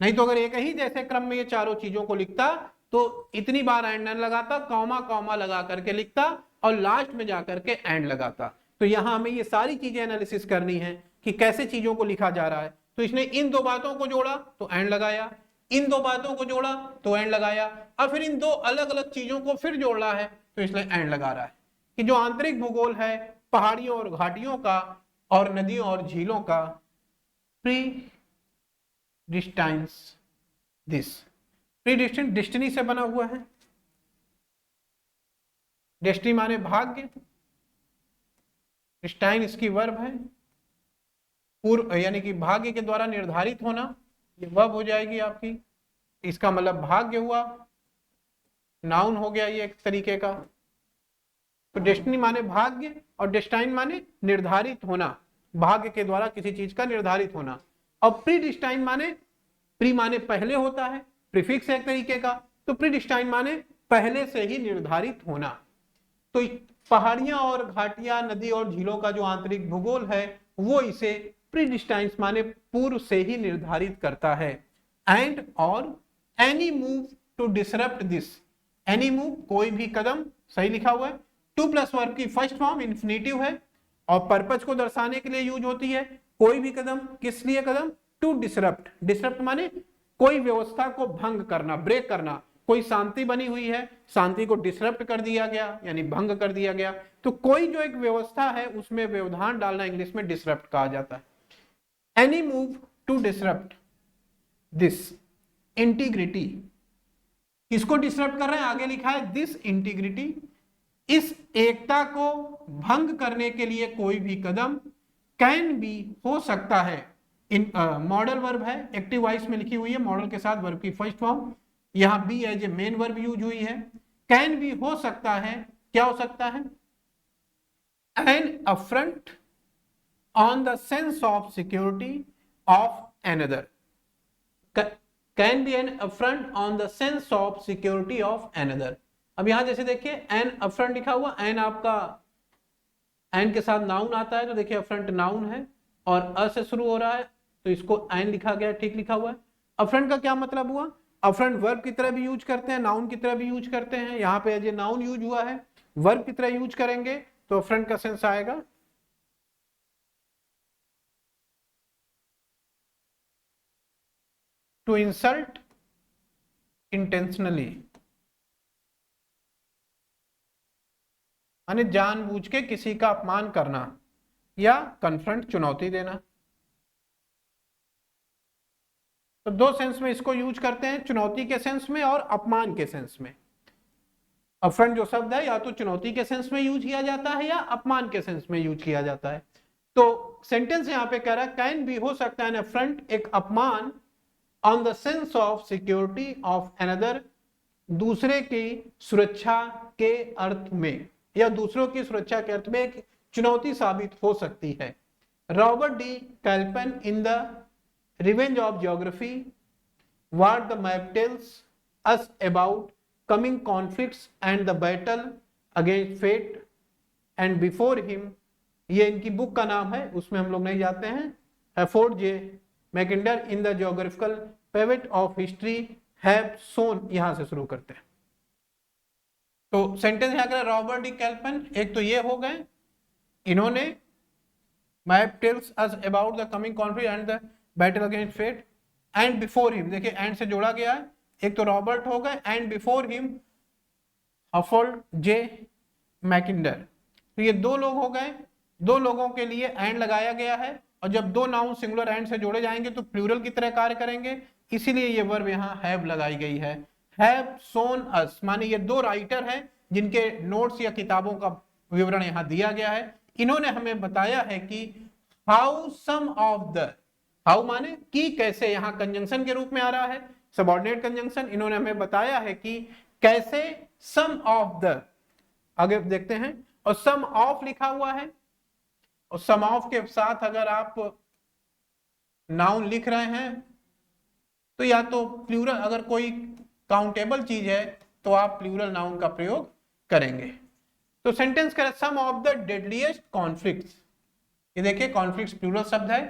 नहीं तो अगर एक ही जैसे क्रम में ये चारों चीजों को लिखता तो इतनी बार एंड न लगाता, कॉमा कॉमा लगा करके लिखता और लास्ट में जाकर के एंड लगाता। तो यहां हमें ये सारी चीजें एनालिसिस करनी है कि कैसे चीजों को लिखा जा रहा है। तो इसने इन दो बातों को जोड़ा तो एंड लगाया, इन दो बातों को जोड़ा तो एंड लगाया, और फिर इन दो अलग अलग चीजों को फिर जोड़ रहा है तो इसलिए एंड लगा रहा है कि जो आंतरिक भूगोल है पहाड़ियों और घाटियों का और नदियों और झीलों का, pre distance this, pre distance destiny से बना हुआ है। डेस्टिनी माने भाग्य, डिस्टाइन इसकी वर्ब है, पूर्व यानी कि भाग्य के द्वारा निर्धारित होना, ये वर्ब हो जाएगी आपकी, इसका मतलब भाग्य हुआ, नाउन हो गया ये एक तरीके का। तो डेस्टिनी माने भाग्य और डेस्टाइन माने निर्धारित होना, भाग्य के द्वारा किसी चीज का निर्धारित होना। और प्री डिस्टाइन माने, प्री माने पहले होता है, प्रीफिक्स है एक तरीके का, तो प्री डिस्टाइन माने पहले से ही निर्धारित होना। तो पहाड़ियां और घाटियां, नदी और झीलों का जो आंतरिक भूगोल है वो इसे प्री डिस्टाइन माने पूर्व से ही निर्धारित करता है। एंड और any move to disrupt this, any move कोई भी कदम, सही लिखा हुआ है। टू प्लस वर्ब की फर्स्ट फॉर्म इन्फिनेटिव है और पर्पज को दर्शाने के लिए यूज होती है। कोई भी कदम, किस लिए कदम, टू डिसरप्ट, डिसरप्ट माने कोई व्यवस्था को भंग करना, ब्रेक करना। कोई शांति बनी हुई है, शांति को डिसरप्ट कर दिया गया यानी भंग कर दिया गया। तो कोई जो एक व्यवस्था है उसमें व्यवधान डालना इंग्लिश में डिसरप्ट कहा जाता है। Any move to disrupt this integrity, किसको डिसरप्ट कर रहे हैं, आगे लिखा है दिस इंटीग्रिटी, इस एकता को भंग करने के लिए कोई भी कदम, कैन बी हो सकता है, इन मॉडल वर्ब है, एक्टिव वॉइस में लिखी हुई है, मॉडल के साथ वर्ब की फर्स्ट फॉर्म, यहां be as a main verb use हुई है। कैन बी हो सकता है, क्या हो सकता है, an affront on the sense of security of another, can be an affront on the sense of security of another. अब यहां जैसे देखिए एन अफ्रंट लिखा हुआ, एन आपका एन के साथ नाउन आता है, तो देखिए अफ्रंट नाउन है और अ से शुरू हो रहा है तो इसको एन लिखा गया, ठीक लिखा हुआ है। अफ्रंट का क्या मतलब हुआ, अफ्रंट वर्ब की तरह भी यूज करते हैं, नाउन की तरह भी यूज करते हैं। यहाँ पे एज ए नाउन यूज हुआ है, वर्ब की तरह यूज करेंगे तो अफ्रंट का सेंस आएगा टू इंसल्ट इंटेंशनली, माने जानबूझ के किसी का अपमान करना या कन्फ्रंट चुनौती देना। तो दो सेंस में इसको यूज करते हैं, चुनौती के सेंस में और अपमान के सेंस में। अफ्रंट जो शब्द है या तो चुनौती के सेंस में यूज किया जाता है या अपमान के सेंस में यूज किया जाता है। तो सेंटेंस यहां पे कह रहा है कैन भी हो सकता है अफ्रंट, एक अपमान, on the sense of security of another, दूसरे की सुरक्षा के अर्थ में या दूसरों की सुरक्षा के अर्थ में एक चुनौती साबित हो सकती है। Robert D Kaplan in the revenge of geography, what the map tells us about coming conflicts and the battle against fate, and before him ये इनकी बुक का नाम है, उसमें हम लोग नहीं जाते हैं। Halford J Mackinder in the geographical pivot of history have shown, यहां से शुरू करते हैं। तो सेंटेंस यहाँ करें रॉबर्ट डी कैल्पन, एक तो ये हो गए, इन्होंने map tells us about the coming conflict and the battle against fate, and before him, देखिए एंड से जोड़ा गया है, एक तो रॉबर्ट हो गए, and before him Halford J Mackinder, तो ये दो लोग हो गए, दो लोगों के लिए एंड लगाया गया है, और जब दो नाउन सिंगुलर एंड से जोड़े जाएंगे तो प्लूरल की तरह कार्य करेंगे, इसीलिए ये वर्ब यहाँ हैव लगाई गई है। हैव सोन अस माने ये दो राइटर हैं जिनके नोट्स या किताबों का विवरण यहाँ दिया गया है, इन्होंने हमें बताया है कि how some of the, how माने कि कैसे, यहाँ कंजंक्शन के रूप में आ रहा है, सबऑर्डिनेट कंजंक्शन, इन्होंने हमें बताया है कि कैसे सम ऑफ द, आगे देखते हैं, और सम ऑफ लिखा हुआ है, और सम ऑफ के साथ अगर आप नाउन लिख रहे हैं तो या तो प्लूरल, अगर कोई काउंटेबल चीज है तो आप प्लूरल नाउन का प्रयोग करेंगे। तो सेंटेंस करें some of the deadliest conflicts, ये देखिए कॉन्फ्लिक्ट्स प्लूरल शब्द है,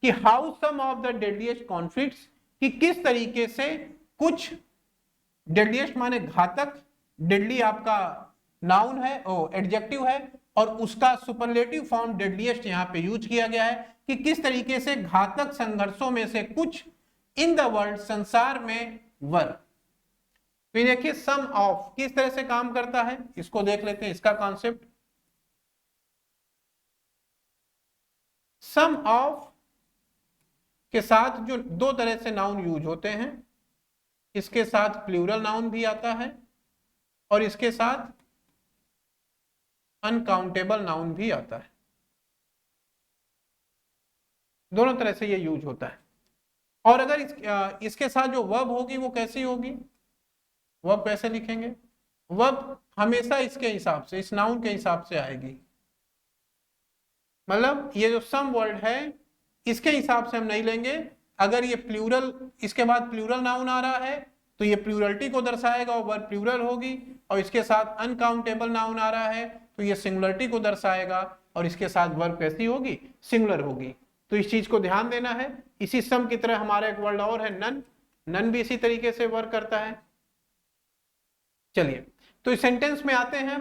कि how some of the deadliest conflicts, कि किस तरीके से कुछ, डेडलीस्ट माने घातक, डेडली आपका नाउन है, ओ एडजेक्टिव है, और उसका सुपरलेटिव फॉर्म डेडलीस्ट यहां पे यूज किया गया है, कि किस तरीके से घातक संघर्षों में से कुछ इन द वर्ल्ड, संसार में, वर। तो देखिए सम ऑफ किस तरह से काम करता है, इसको देख लेते हैं, इसका कॉन्सेप्ट। सम ऑफ के साथ जो दो तरह से नाउन यूज होते हैं, इसके साथ प्लूरल नाउन भी आता है और इसके साथ अनकाउंटेबल नाउन भी आता है, दोनों तरह से ये यूज होता है। और अगर इसके साथ जो वर्ब होगी वो कैसी होगी, वर्ब कैसे लिखेंगे, वर्ब हमेशा इसके हिसाब से, इस नाउन के हिसाब से आएगी, मतलब ये जो सम वर्ड है इसके हिसाब से हम नहीं लेंगे, अगर ये प्लूरल, इसके बाद प्लूरल नाउन आ रहा है तो ये प्लूरलिटी को दर्शाएगा और वर्ब प्लूरल होगी, और इसके साथ अनकाउंटेबल नाउन आ रहा है तो ये सिंगुलरिटी को दर्शाएगा और इसके साथ वर्ब कैसी होगी, सिंगुलर होगी। तो इस चीज को ध्यान देना है। इसी सम की तरह हमारा एक वर्ड और है नन, नन भी इसी तरीके से वर्क करता है। चलिए तो इस सेंटेंस में आते हैं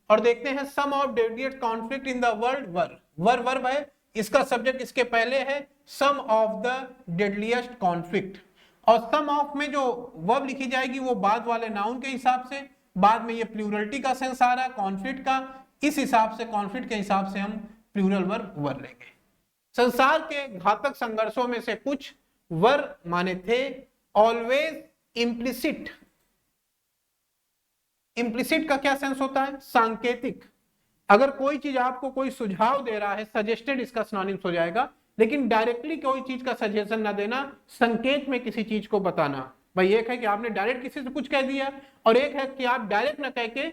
और देखते हैं some of deadliest conflict in the world, वर, वर वर्ब है, इसका सब्जेक्ट इसके पहले है, some of the deadliest conflict, और सम ऑफ में जो वर्ब लिखी जाएगी वो बाद वाले नाउन के हिसाब से, बाद में ये प्लूरलिटी का सेंस आ रहा है कॉन्फ्लिक्ट का, इस हिसाब से कॉन्फ्लिक्ट के हिसाब से हम प्लूरल वर्ब वर लेंगे। संसार के घातक संघर्षों में से कुछ वर माने थे ऑलवेज इम्प्लिसिट, इम्प्लिसिट का क्या सेंस होता है, सांकेतिक, अगर कोई चीज आपको कोई सुझाव दे रहा है, सजेस्टेड इसका सिनोनिम्स हो जाएगा, लेकिन डायरेक्टली कोई चीज का सजेशन ना देना, संकेत में किसी चीज को बताना। भाई एक है कि आपने डायरेक्ट किसी से कुछ कह दिया, और एक है कि आप डायरेक्ट ना कह के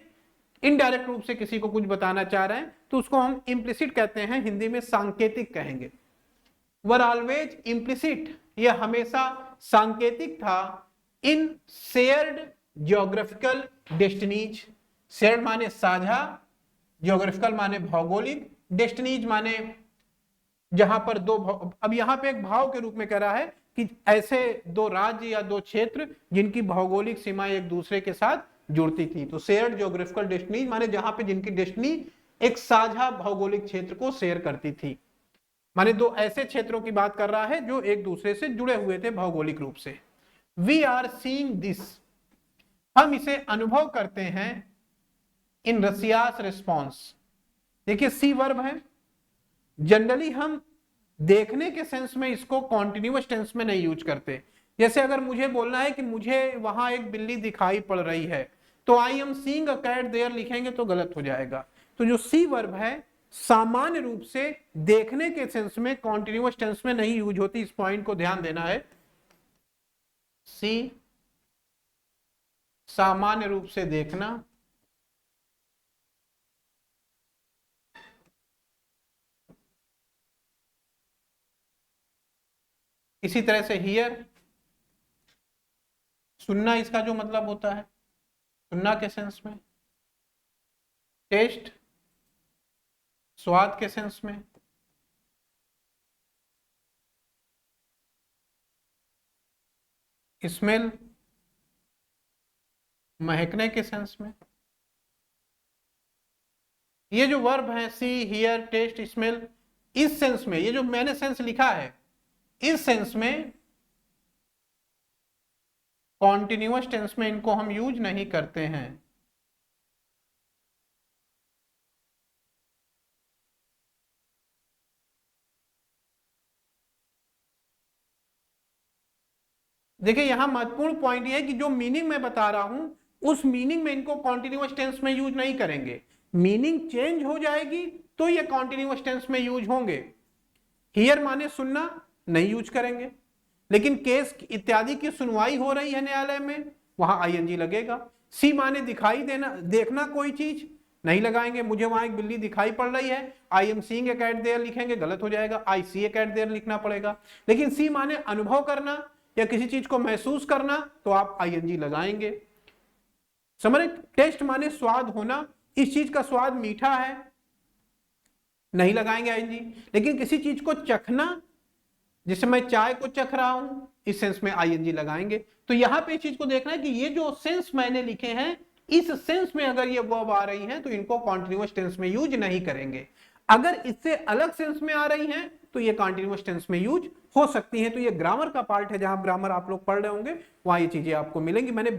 इनडायरेक्ट रूप से किसी को कुछ बताना चाह रहे हैं, तो उसको हम इम्प्लिसिट कहते हैं, हिंदी में सांकेतिक कहेंगे। वर ऑलवेज इम्प्लिसिट, यह हमेशा सांकेतिक था, इन शेयर्ड जियोग्राफिकल डेस्टिनीज, शेयर्ड माने साझा, जियोग्राफिकल माने भौगोलिक, डेस्टिनीज माने जहां पर दो, अब यहां पे एक भाव के रूप में कह रहा है कि ऐसे दो राज्य या दो क्षेत्र जिनकी भौगोलिक सीमाएं एक दूसरे के साथ जुड़ती थी, तो शेयर्ड जियोग्राफिकल डेस्टिनीज माने जहां पे जिनकी डेस्टिनी एक साझा भौगोलिक क्षेत्र को शेयर करती थी, माने दो ऐसे क्षेत्रों की बात कर रहा है जो एक दूसरे से जुड़े हुए थे भौगोलिक रूप से। वी आर सीइंग दिस, हम इसे अनुभव करते हैं, इन रसियास रिस्पॉन्स, देखिए सी वर्ब है, जनरली हम देखने के सेंस में इसको कॉन्टिन्यूअस टेंस में नहीं यूज करते, जैसे अगर मुझे बोलना है कि मुझे वहां एक बिल्ली दिखाई पड़ रही है, तो I am seeing a cat there लिखेंगे तो गलत हो जाएगा। तो जो सी वर्ब है सामान्य रूप से देखने के सेंस में कॉन्टिन्यूअस टेंस में नहीं यूज होती, इस पॉइंट को ध्यान देना है। सी सामान्य रूप से देखना, इसी तरह से हियर सुनना, इसका जो मतलब होता है सुनना के सेंस में, टेस्ट स्वाद के सेंस में, स्मेल महकने के सेंस में। ये जो वर्ब है सी, हियर, टेस्ट, स्मेल, इस सेंस में, ये जो मैंने सेंस लिखा है इस सेंस में, कॉन्टिन्यूअस टेंस में इनको हम यूज नहीं करते हैं। देखिए यहां महत्वपूर्ण पॉइंट ये है कि जो मीनिंग मैं बता रहा हूं उस मीनिंग में इनको कॉन्टिन्यूअस टेंस में यूज नहीं करेंगे। मीनिंग चेंज हो जाएगी तो ये कॉन्टिन्यूअस टेंस में यूज होंगे। हियर माने सुनना, नहीं यूज करेंगे, लेकिन केस इत्यादि की सुनवाई हो रही है न्यायालय में, वहां आईएनजी लगेगा। सी माने दिखाई देना, देखना कोई चीज, नहीं लगाएंगे। मुझे वहां एक बिल्ली दिखाई पड़ रही है, I am seeing a cat there लिखेंगे, गलत हो जाएगा, आई सी ए कैट देयर लिखना पड़ेगा। लेकिन सी माने अनुभव करना या किसी चीज को महसूस करना, तो आप आईएनजी लगाएंगे। समझ रहे? टेस्ट माने स्वाद होना, इस चीज का स्वाद मीठा है, नहीं लगाएंगे आईएनजी। लेकिन किसी चीज को चखना, जैसे मैं चाय को चख रहा हूं, इस सेंस में आईएनजी लगाएंगे। तो यहां पे इस चीज को देखना है कि ये जो सेंस मैंने लिखे हैं इस सेंस में अगर ये वर्ब आ रही हैं तो इनको कॉन्टिन्यूअस टेंस में यूज नहीं करेंगे। अगर इससे अलग सेंस में आ रही हैं तो ये कॉन्टिन्यूअस टेंस में यूज हो सकती हैं। तो ये ग्रामर का पार्ट है, जहां ग्रामर आप लोग पढ़ रहे होंगे वहां ये चीजें आपको मिलेंगी। मैंने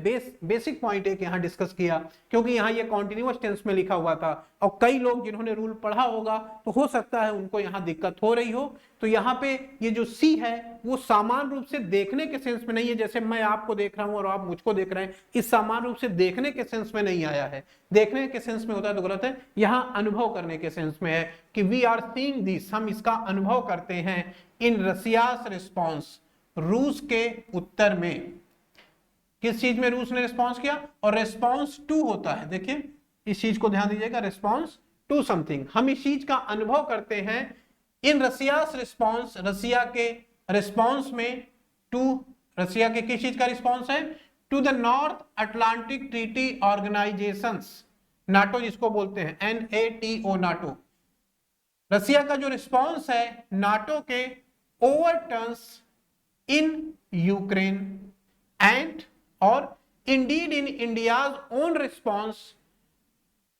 बेसिक पॉइंट एक यहां डिस्कस किया, क्योंकि यहां ये कॉन्टिन्यूअस टेंस में लिखा हुआ था और कई लोग जिन्होंने रूल पढ़ा होगा तो हो सकता है उनको यहां दिक्कत हो रही हो। तो यहाँ पे ये जो सी है वो सामान्य रूप से देखने के सेंस में नहीं है, जैसे मैं आपको देख रहा हूं और आप मुझको देख रहे हैं, इस सामान्य रूप से देखने के सेंस में नहीं आया है। देखने के सेंस में होता है तो गलत है, यहां अनुभव करने के सेंस में है कि वी आर सीइंग दिस, हम इसका अनुभव करते हैं। इन रसियास रिस्पॉन्स, रूस के उत्तर में। किस चीज में रूस ने रिस्पॉन्स किया? और रिस्पॉन्स टू होता है, देखिए इस चीज को ध्यान दीजिएगा, रिस्पॉन्स टू समथिंग, हम इस चीज का अनुभव करते हैं। इन रसियास रिस्पॉन्स, रसिया के रिस्पॉन्स में टू, रसिया के किस चीज का रिस्पॉन्स है? To the North Atlantic Treaty organisations, NATO जिसको बोलते हैं, NATO, नाटो। रसिया का जो रिस्पॉन्स है नाटो के ओवरटर्न्स इन यूक्रेन एंड और indeed in India's own response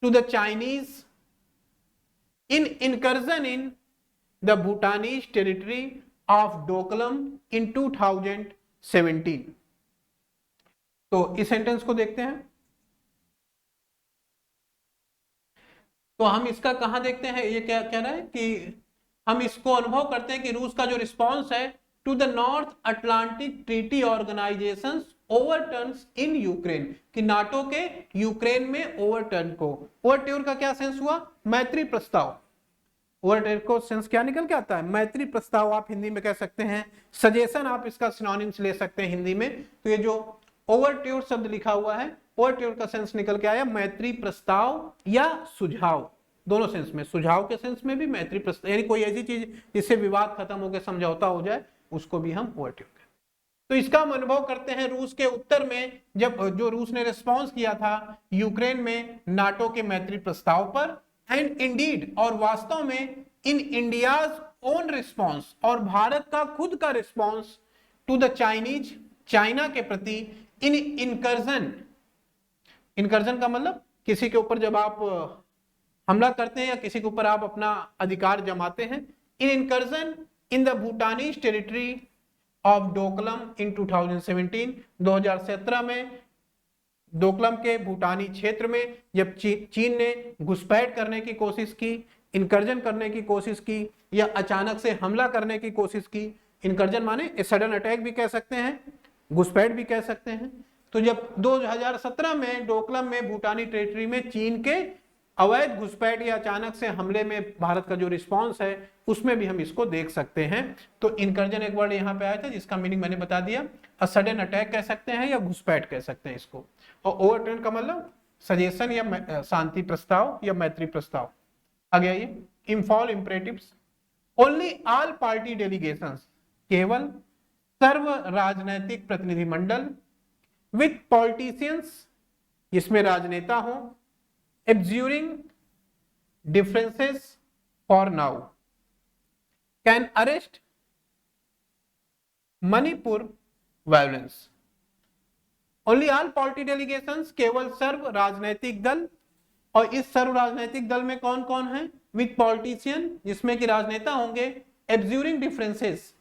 to the Chinese in incursion in the Bhutanese territory of Doklam in 2017। तो इस सेंटेंस को देखते हैं। तो हम इसका कहां देखते हैं, ये क्या कह रहा है कि हम इसको अनुभव करते हैं कि रूस का जो रिस्पॉन्स है to the North Atlantic Treaty Organization's overturns in Ukraine, कि नाटो के यूक्रेन में ओवरटर्न को, ओवरट्योर का क्या सेंस हुआ? मैत्री प्रस्ताव। ओवरट्योर को सेंस क्या निकल के आता है? मैत्री प्रस्ताव, आप हिंदी में कह सकते हैं, सजेशन आप इसका सिनोनिम्स ले सकते हैं हिंदी में। तो ये जो ओवरट्योर शब्द लिखा हुआ है, ओवरट्योर का सेंस निकल के आया मैत्री प्रस्ताव या सुझाव, दोनों सेंस में, सुझाव के सेंस में भी, मैत्री प्रस्ताव यानी कोई ऐसी चीज जिससे विवाद खत्म होकर समझौता हो जाए, उसको भी हम ओवरट्योर कहते हैं। तो इसका हम अनुभव करते हैं रूस के उत्तर में, जब जो रूस ने रिस्पॉन्स किया था यूक्रेन में नाटो के मैत्री प्रस्ताव पर, एंड इंडीड, और वास्तव में, इन इंडियाज ओन रिस्पॉन्स, और भारत का खुद का response to the Chinese, China के प्रति, इन इनकर्जन, इनकर्जन का मतलब किसी के ऊपर जब आप हमला करते हैं या किसी के ऊपर आप अपना अधिकार जमाते हैं, in incursion in the Bhutanese territory of Doklam in 2017, 2017 में डोकलम के भूटानी क्षेत्र में जब चीन ने घुसपैठ करने की कोशिश की, इनकर्जन करने की कोशिश की, या अचानक से हमला करने की कोशिश की। इनकर्जन माने सडन अटैक भी कह सकते हैं, घुसपैठ भी कह सकते हैं। तो जब 2017 में डोकलम में भूटानी टेरिटरी में चीन के अवैध घुसपैठ या अचानक से हमले में भारत का जो रिस्पांस है उसमें भी हम इसको देख सकते हैं। तो इनकर्जन एक वर्ड यहाँ पे आया था जिसका मीनिंग मैंने बता दिया, सडन अटैक कह सकते हैं या घुसपैठ कह सकते हैं इसको। और ओवरटर्न का मतलब सजेशन या शांति प्रस्ताव या मैत्री प्रस्ताव। आगे आइए, Imphal imperatives, only all party delegations, केवल सर्व राजनैतिक प्रतिनिधिमंडल, विथ पॉलिटिशियंस, जिसमें राजनेता हो, abjuring differences for now can arrest Manipur violence. Only all polity delegations, केवल सर्व राजनैतिक दल, और इस सर्व राजनैतिक दल में कौन कौन है, विद पॉलिटिशियन, जिसमें कि राजनेता होंगे, एब्ज्यूरिंग डिफरेंसेस,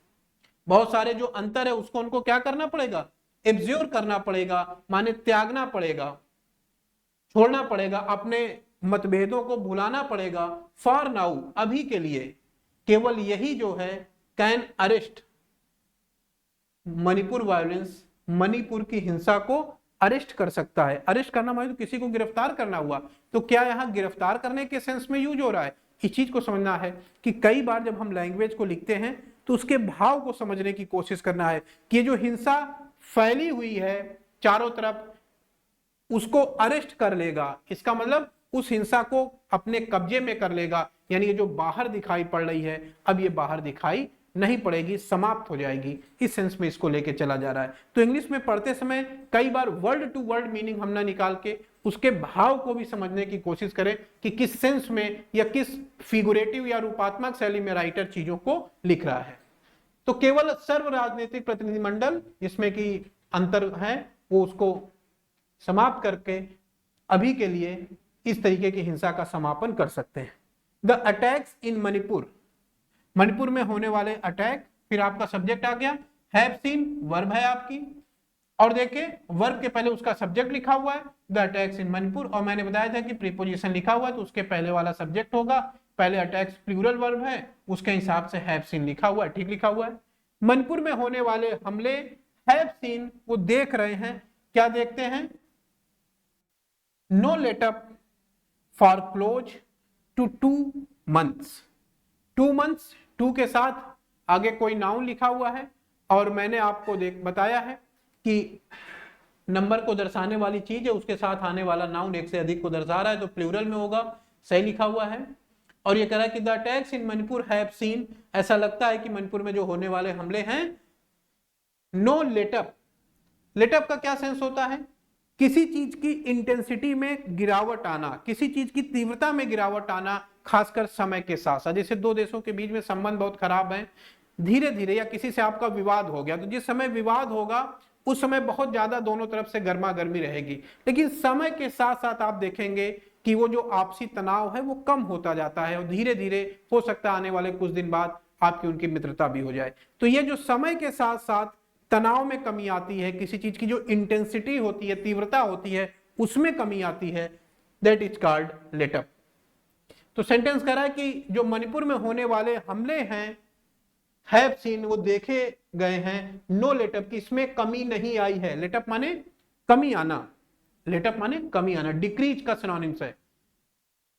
बहुत सारे जो अंतर है उसको उनको क्या करना पड़ेगा, एब्ज्योर करना पड़ेगा, माने त्यागना पड़ेगा, छोड़ना पड़ेगा, अपने मतभेदों को भुलाना पड़ेगा। फॉर नाउ, अभी के लिए, केवल यही जो है can arrest Manipur violence, Manipur की हिंसा को अरेस्ट कर सकता है। अरेस्ट करना मतलब तो किसी को गिरफ्तार करना हुआ, तो क्या यहां गिरफ्तार करने के सेंस में यूज हो रहा है, इस चीज को समझना है कि कई बार जब हम लैंग्वेज को लिखते हैं तो उसके भाव को समझने की कोशिश करना है कि ये जो हिंसा फैली हुई है चारों तरफ, उसको अरेस्ट कर लेगा, इसका मतलब उस हिंसा को अपने कब्जे में कर लेगा, यानी ये जो बाहर दिखाई पड़ रही है अब ये बाहर दिखाई नहीं पड़ेगी, समाप्त हो जाएगी, इस सेंस में इसको लेके चला जा रहा है। तो इंग्लिश में पढ़ते समय कई बार वर्ड टू वर्ड मीनिंग हम ना निकाल के उसके भाव को भी समझने की कोशिश करें कि किस सेंस में या किस फिगुरेटिव या रूपात्मक शैली में राइटर चीजों को लिख रहा है। तो केवल सर्व राजनीतिक प्रतिनिधिमंडल जिसमें कि अंतर है वो उसको समाप्त करके अभी के लिए इस तरीके की हिंसा का समापन कर सकते हैं। द अटैक्स इन मणिपुर, मणिपुर में होने वाले अटैक, फिर आपका सब्जेक्ट आ गया, हैव सीन वर्ब है आपकी, और देखिए वर्ब के पहले उसका सब्जेक्ट लिखा हुआ है द अटैक्स इन मणिपुर, और मैंने बताया था कि प्रीपोजिशन लिखा हुआ है तो उसके पहले वाला सब्जेक्ट होगा, पहले अटैक्स प्लूरल वर्ब है उसके हिसाब से हैव सीन लिखा हुआ है, ठीक लिखा हुआ है। मणिपुर में होने वाले हमले, हैव सीन वो देख रहे हैं, क्या देखते हैं, no let up for close to 2 months, 2 months, 2 के साथ आगे कोई नाउन लिखा हुआ है, और मैंने आपको बताया है कि नंबर को दर्शाने वाली चीज है उसके साथ आने वाला नाउन एक से अधिक को दर्शा रहा है तो प्लूरल में होगा, सही लिखा हुआ है। और ये कह रहा है कि the attacks in Manipur have seen, ऐसा लगता है कि मणिपुर में जो होने वाले हमले हैं, नो लेटअप, लेटअप का क्या सेंस होता है, किसी चीज की इंटेंसिटी में गिरावट आना, किसी चीज की तीव्रता में गिरावट आना, खासकर समय के साथ साथ, जैसे दो देशों के बीच में संबंध बहुत खराब है, धीरे धीरे या किसी से आपका विवाद हो गया, तो जिस समय विवाद होगा उस समय बहुत ज्यादा दोनों तरफ से गर्मा गर्मी रहेगी, लेकिन समय के साथ साथ आप देखेंगे कि वो जो आपसी तनाव है वो कम होता जाता है, और धीरे धीरे हो सकता है आने वाले कुछ दिन बाद आपकी उनकी मित्रता भी हो जाए। तो ये जो समय के साथ साथ तनाव में कमी आती है, किसी चीज की जो इंटेंसिटी होती है, तीव्रता होती है, उसमें कमी आती है, दैट इज कॉल्ड लेटअप। तो सेंटेंस कह रहा है कि जो मणिपुर में होने वाले हमले हैं, हैव सीन वो देखे गए हैं, नो लेटअप की इसमें कमी नहीं आई है, लेटअप माने कमी आना, लेटअप माने कमी आना, डिक्रीज का सिनोनिम्स है,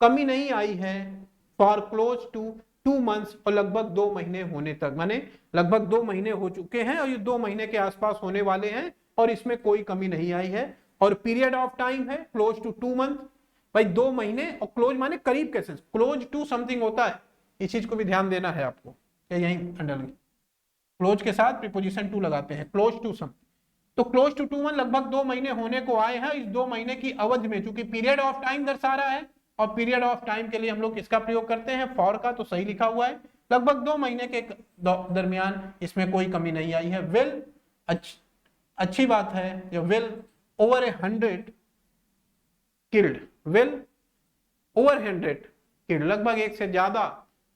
कमी नहीं आई है, फॉर क्लोज टू 2 months, और लगभग 2 महीने होने तक, माने लगभग 2 महीने हो चुके हैं और ये 2 महीने के आसपास होने वाले हैं और इसमें कोई कमी नहीं आई है। और पीरियड ऑफ टाइम है क्लोज टू 2 months, भाई 2 महीने, और क्लोज माने करीब के सेंस, क्लोज टू समथिंग होता है, इस चीज को भी ध्यान देना है आपको, यही अंडरलाइन, क्लोज के साथ प्रीपोजिशन टू लगाते हैं, क्लोज टू सम, तो क्लोज टू 2 months लगभग 2 महीने होने को आए हैं। इस 2 महीने की अवधि में, चूंकि पीरियड ऑफ टाइम दर्शा रहा है और पीरियड ऑफ टाइम के लिए हम लोग किसका प्रयोग करते हैं, फॉर का, तो सही लिखा हुआ है, लगभग 2 महीने के दरमियान इसमें कोई कमी नहीं आई है। वेल, अच्छी बात है, जो well over 100 killed, well over 100 killed, लगभग 1 से ज्यादा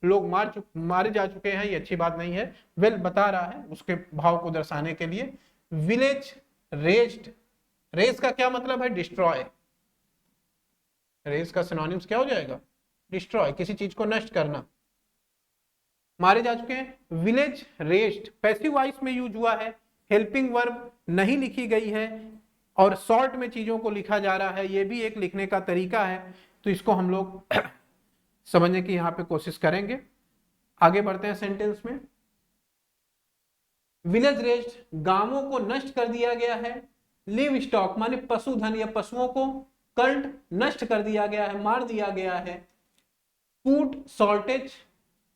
लोग मारे जा चुके हैं, ये अच्छी बात नहीं है, वेल बता रहा है उसके भाव को दर्शाने के लिए। विलेज रेज्ड, रेज का क्या मतलब है, डिस्ट्रॉय, रेज का सिनोनिम्स क्या हो जाएगा, डिस्ट्रॉय, किसी चीज को नष्ट करना, मारे जा चुके हैं। विलेज रेज्ड पैसिव वॉइस में यूज हुआ है, हेल्पिंग वर्ब नहीं लिखी गई है, और शॉर्ट में चीजों को लिखा जा रहा है, ये भी एक लिखने का तरीका है, तो इसको हम लोग समझने की यहाँ पे कोशिश करेंगे। आगे बढ़ते हैं सेंटेंस में। विलेज रेज्ड गांवों को नष्ट कर दिया गया है, लिव स्टॉक माने पशुधन या पशुओं को, कल्ट नष्ट कर दिया गया है, मार दिया गया है, फूड शॉर्टेज